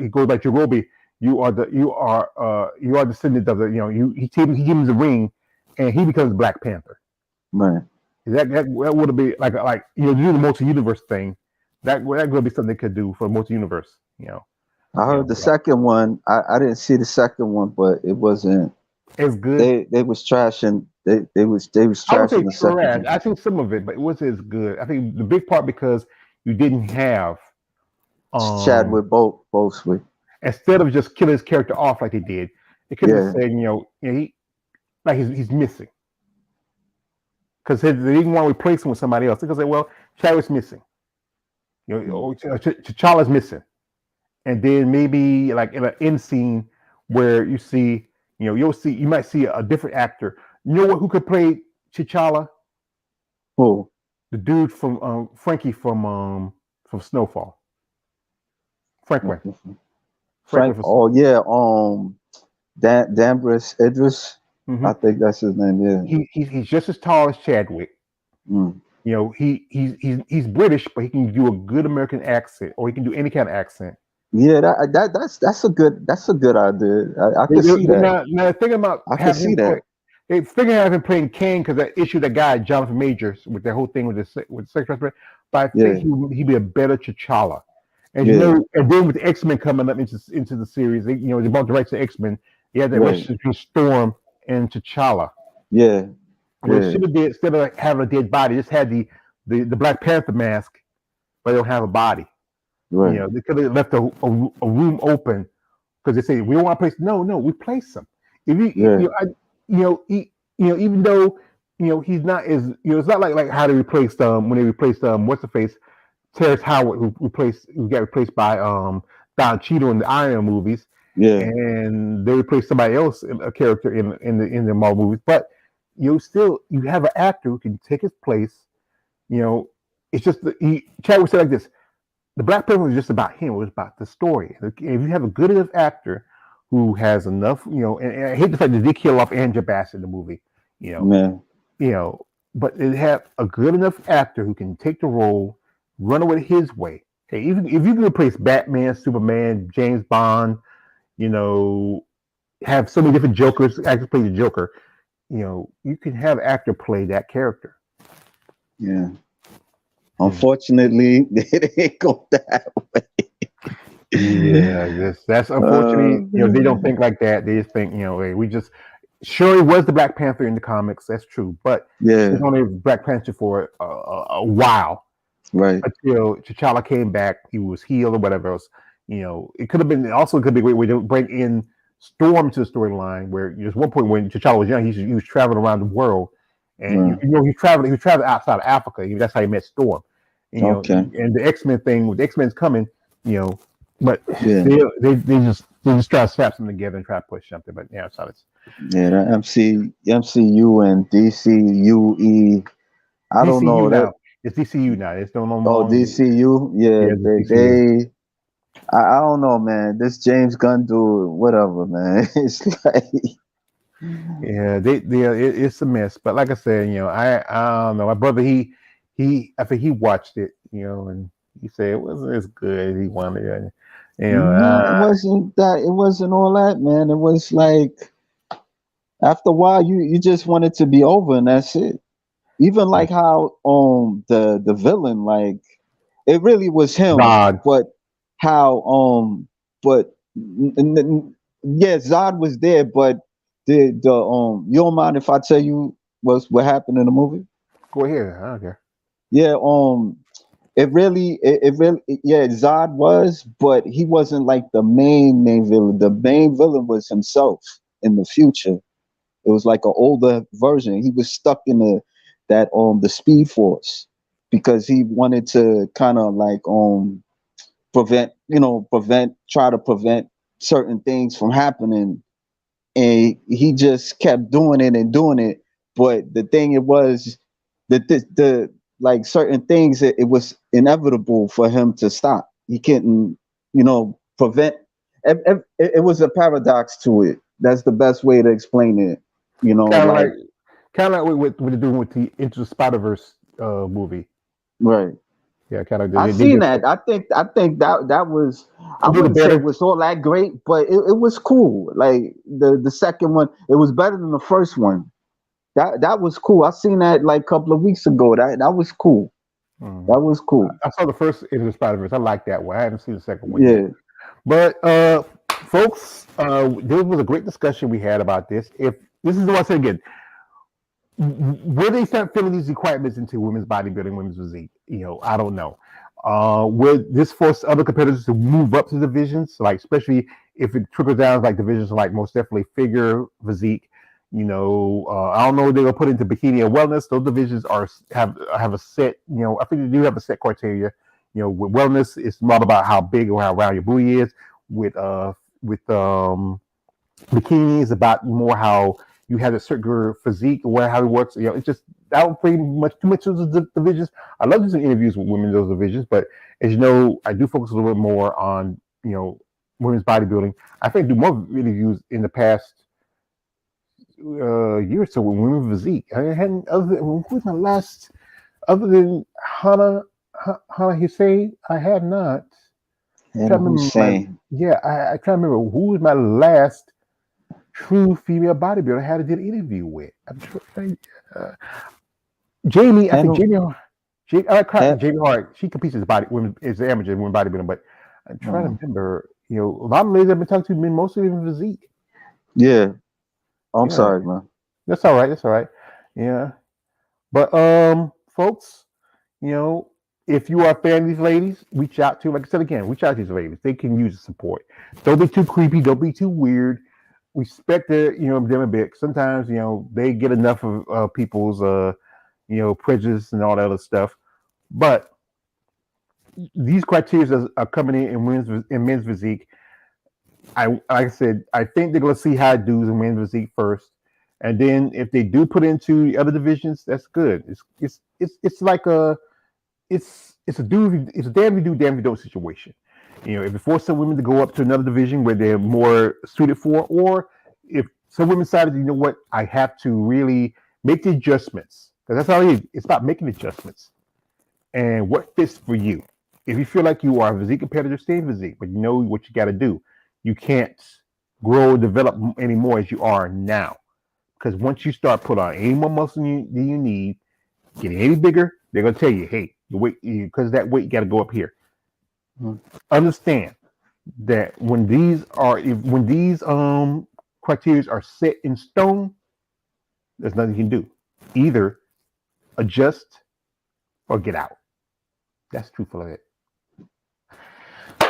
goes like Jerobi, you are descendant of the he gives him the ring, and he becomes Black Panther. right. That would be like to do the multi universe thing. That would be something they could do for multi universe. I heard the Like, second one. I didn't see the second one, but it wasn't. it's good. They was trashing. They was I would trashing say the second trash. one. I think some of it, but it wasn't as good. I think the big part because you didn't have um Chadwick both with. instead of just killing his character off like they did, it could have just Yeah, said he like he's missing because they didn't want to replace him with somebody else. They could say, well, Chadwick's missing, or T'Challa's missing, and then maybe like in an end scene where you might see a different actor. You know who could play T'Challa? who? The dude from Frankie from Snowfall. Franklin. Franklin Frank. from Oh yeah. Dambris Idris. hmm I think that's his name. Yeah. he's just as tall as Chadwick. Mm. He's British, but he can do a good American accent, or he can do any kind of accent. Yeah. That's a good idea. I They, could they, see they that. now thinking about I could having see him play. that. They figure having him playing Kane because that issue that guy Jonathan Majors with that whole thing with sex harassment. But I think Yeah. he'd be a better T'Challa. And Yeah. and then with the X Men coming up into the series, they bought the rights to X Men. They had that Right. relationship between Storm and T'Challa. Yeah. Well, Yeah. should have did instead of having a dead body, just had the Black Panther mask, but they don't have a body. Right. They could have left a room open because they say we don't want to place. No, we place him. If Yeah. even though he's not as it's not like how they replaced when they replaced what's the face Terrence Howard who got replaced by Don Cheadle in the Iron Man movies, Yeah. and they replaced somebody else a character in the Marvel movies, but you have an actor who can take his place. It's just Chadwick said like this: the Black Panther was just about him. It was about the story. If you have a good enough actor who has enough, and I hate the fact that they kill off Angela Bassett in the movie. You know, Man. but it have a good enough actor who can take the role, run with it his way. Hey, even if you can replace Batman, Superman, James Bond, you know, have so many different Jokers actually play the Joker. You can have actor play that character. Yeah. Hmm. Unfortunately, it ain't go that way. Yeah, that's unfortunately. They don't Man. think like that. They just think, hey, we just sure he was the Black Panther in the comics. That's true, but Yeah, he's only Black Panther for a while right. until T'Challa came back. He was healed or whatever else. It could have been also it could be a great way to bring in Storm to the storyline. Where there's one point when T'Challa was young, he was traveling around the world, and Right. he traveled outside of Africa. That's how he met Storm. Okay. And the X-Men thing with the X-Men's coming, you know, but Yeah. they just try to slap something together and try to push something. But yeah, so it's Yeah, the MCU and DCUE. I don't DCU know that. now. It's DCU now. It's no Oh, longer. DCU. Yeah, Yeah, it's DCU. I don't know, man. This James Gunn dude, whatever, man. It's like, Yeah, it's a mess. But like I said, I don't know. My brother, I think he watched it, and he said it wasn't as good as he wanted. And, no, it wasn't that. It wasn't all that, man. It was like after a while, you just want it to be over, and that's it. Even like how the villain, like it really was him, God, but how but yeah, Zod was there, but the you don't mind if I tell you what happened in the movie? go ahead. I don't care. Yeah, yeah, Zod was, but he wasn't like the main villain. The main villain was himself in the future. It was like an older version. He was stuck in the Speed Force because he wanted to kind of like try to prevent certain things from happening, and he just kept doing it and doing it. But the thing it was that the like certain things it was inevitable for him to stop. He couldn't, prevent. It was a paradox to it. That's the best way to explain it. Kind of like, Like what they're doing with the Into the Spider Verse movie. right. Yeah, kind of. I They seen did that. I think that was. I a little wouldn't say it better. was all that great, but it was cool. Like the second one, it was better than the first one. That was cool. I seen that like a couple of weeks ago. That was cool. Mm. That was cool. I saw the first Into the Spider Verse. I like that one. I haven't seen the second one yet. Yeah. But folks, this was a great discussion we had about this. If this is what I said again, will they start filling these requirements into women's bodybuilding, women's physique? I don't know. Will this force other competitors to move up to divisions, like especially if it trickles down like divisions like most definitely figure, physique. I don't know if they're gonna put into bikini or wellness. Those divisions have a set. I think they do have a set criteria. With wellness, it's not about how big or how round your booty is. With bikini, it's about more how you have a certain physique or how it works. It's just that would pretty much too much of the divisions. I love doing interviews with women in those divisions, but as you know, I do focus a little bit more on women's bodybuilding. I think I do more interviews in the past year or so with women physique. I hadn't who was my last other than Hannah Hussein. I have not. I'm trying And to remember Hussein. I try to remember who was my last true female bodybuilder I had to do an interview with. I'm trying. Jamie, I think And Jamie. I like and Jamie Hart. She competes as women as an amateur women bodybuilding, but I'm trying to uh, remember. A lot of ladies I've been talking to been mostly in physique. yeah. I'm Yeah, sorry, man. that's all right. That's all right. Yeah, but folks, you know, if you are a fan of these ladies, reach out to, like I said again, reach out to these ladies. They can use the support. Don't be too creepy. Don't be too weird. Respect them a bit. Sometimes they get enough of people's prejudice and all that other stuff. But these criteria are coming in men's physique. Like I said, I think they're going to see how it does in men's physique first, and then if they do put into the other divisions, that's good. It's like it's a damn if you do, damn if you don't situation. If it forces some women to go up to another division where they're more suited for, or if some women decided, I have to really Make the adjustments because that's all it is. It's about making adjustments and what fits for you. If you feel like you are a physique competitor, stay in physique, but you know what you got to do. You can't grow or develop anymore as you are now. Because once you start put on any more muscle than you need, getting any bigger, they're gonna tell you, hey, the weight because that weight you got to go up here. Understand that when these criteria are set in stone, there's nothing you can do. Either adjust or get out. That's truthful of it.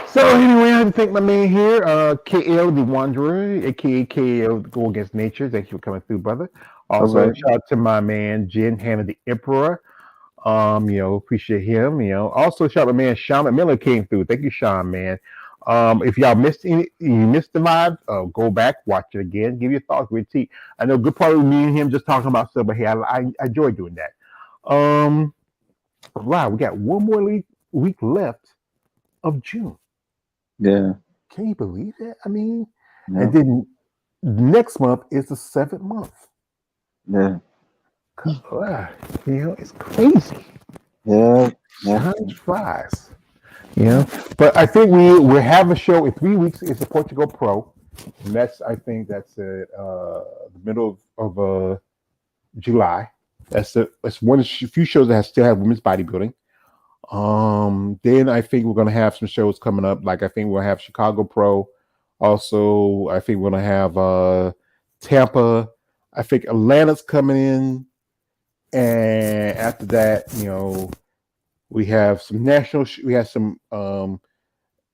So anyway, I have to thank my man here, KL the Wanderer, aka KL Go Against Nature. Thank you for coming through, brother. Also, right. shout out to my man Jen Hannah the Emperor. Appreciate him. Also shout out to my man Sean Miller came through. Thank you, Sean, man. If y'all missed the live, go back, watch it again, give your thoughts with T. I know good part of me and him just talking about stuff, but hey, I enjoy doing that. Wow, we got one more week left of June. Yeah. Can you believe that? I mean, Yeah. and then next month is the 7th month. Yeah. It's crazy. Yeah. Time flies. But I think we have a show in 3 weeks. It's a Portugal Pro, and I think that's the middle of July. That's one of the few shows that still have women's bodybuilding. Then I think we're gonna have some shows coming up. Like I think we'll have Chicago Pro. Also, I think we're gonna have Tampa. I think Atlanta's coming in, and after that, we have some we have some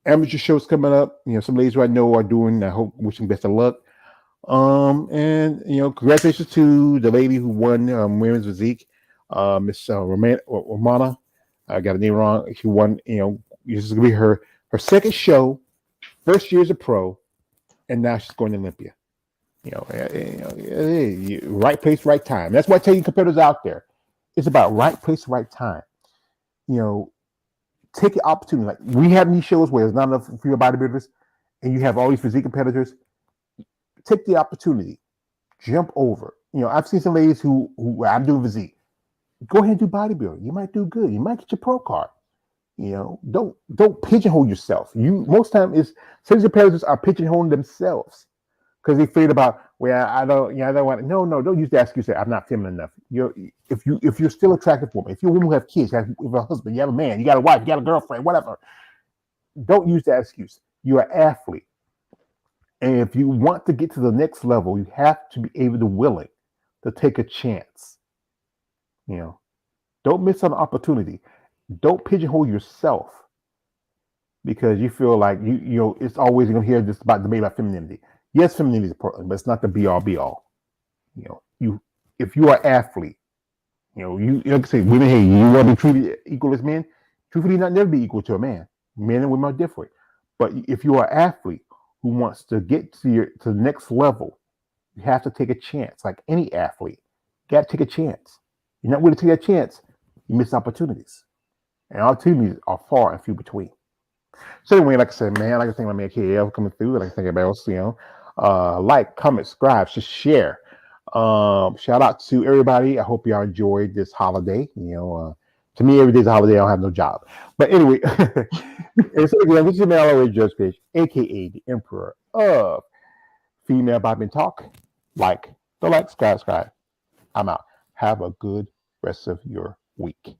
amateur shows coming up. Some ladies who I know are doing. I hope wishing best of luck. And congratulations to the lady who won women's physique, Miss Romana. I got the name wrong. She won. This is gonna be her second show, first year as a pro, and now she's going to Olympia. Right place, right time. That's why I tell you, competitors out there, it's about right place, right time. Take the opportunity. Like we have these shows where there's not enough for your bodybuilders, and you have all these physique competitors. Take the opportunity, jump over. I've seen some ladies who I'm doing physique. Go ahead and do bodybuilding. You might do good. You might get your pro card. Don't pigeonhole yourself. Most time is some competitors are pigeonholing themselves because they feel about I don't want. No, don't use that excuse. I'm not feminine enough. If you're still attractive woman, if you're a woman who have kids, you have a husband, you have a man, you got a wife, you got a girlfriend, whatever. Don't use that excuse. You're an athlete. And if you want to get to the next level, you have to be willing to take a chance. Don't miss an opportunity. Don't pigeonhole yourself because you feel like it's always going to hear this about debate about femininity. Yes, femininity is important, but it's not the be all. If you are an athlete, you like I say, women, hey, you want to be treated equal as men. Truthfully, not never be equal to a man. Men and women are different. But if you are an athlete who wants to get to the next level, you have to take a chance. Like any athlete, you got to take a chance. You're not willing to take that chance, you miss opportunities. And opportunities are far and few between. So anyway, like I said, man, I like to thank my man KL coming through. I like to thank everybody else, like, comment, subscribe, just share. Shout out to everybody. I hope y'all enjoyed this holiday. To me, every day's a holiday. I don't have no job. But anyway, and so again, this is man always Judge Fish, aka the Emperor of Female BBing Talk. Like, subscribe. I'm out. Have a good rest of your week.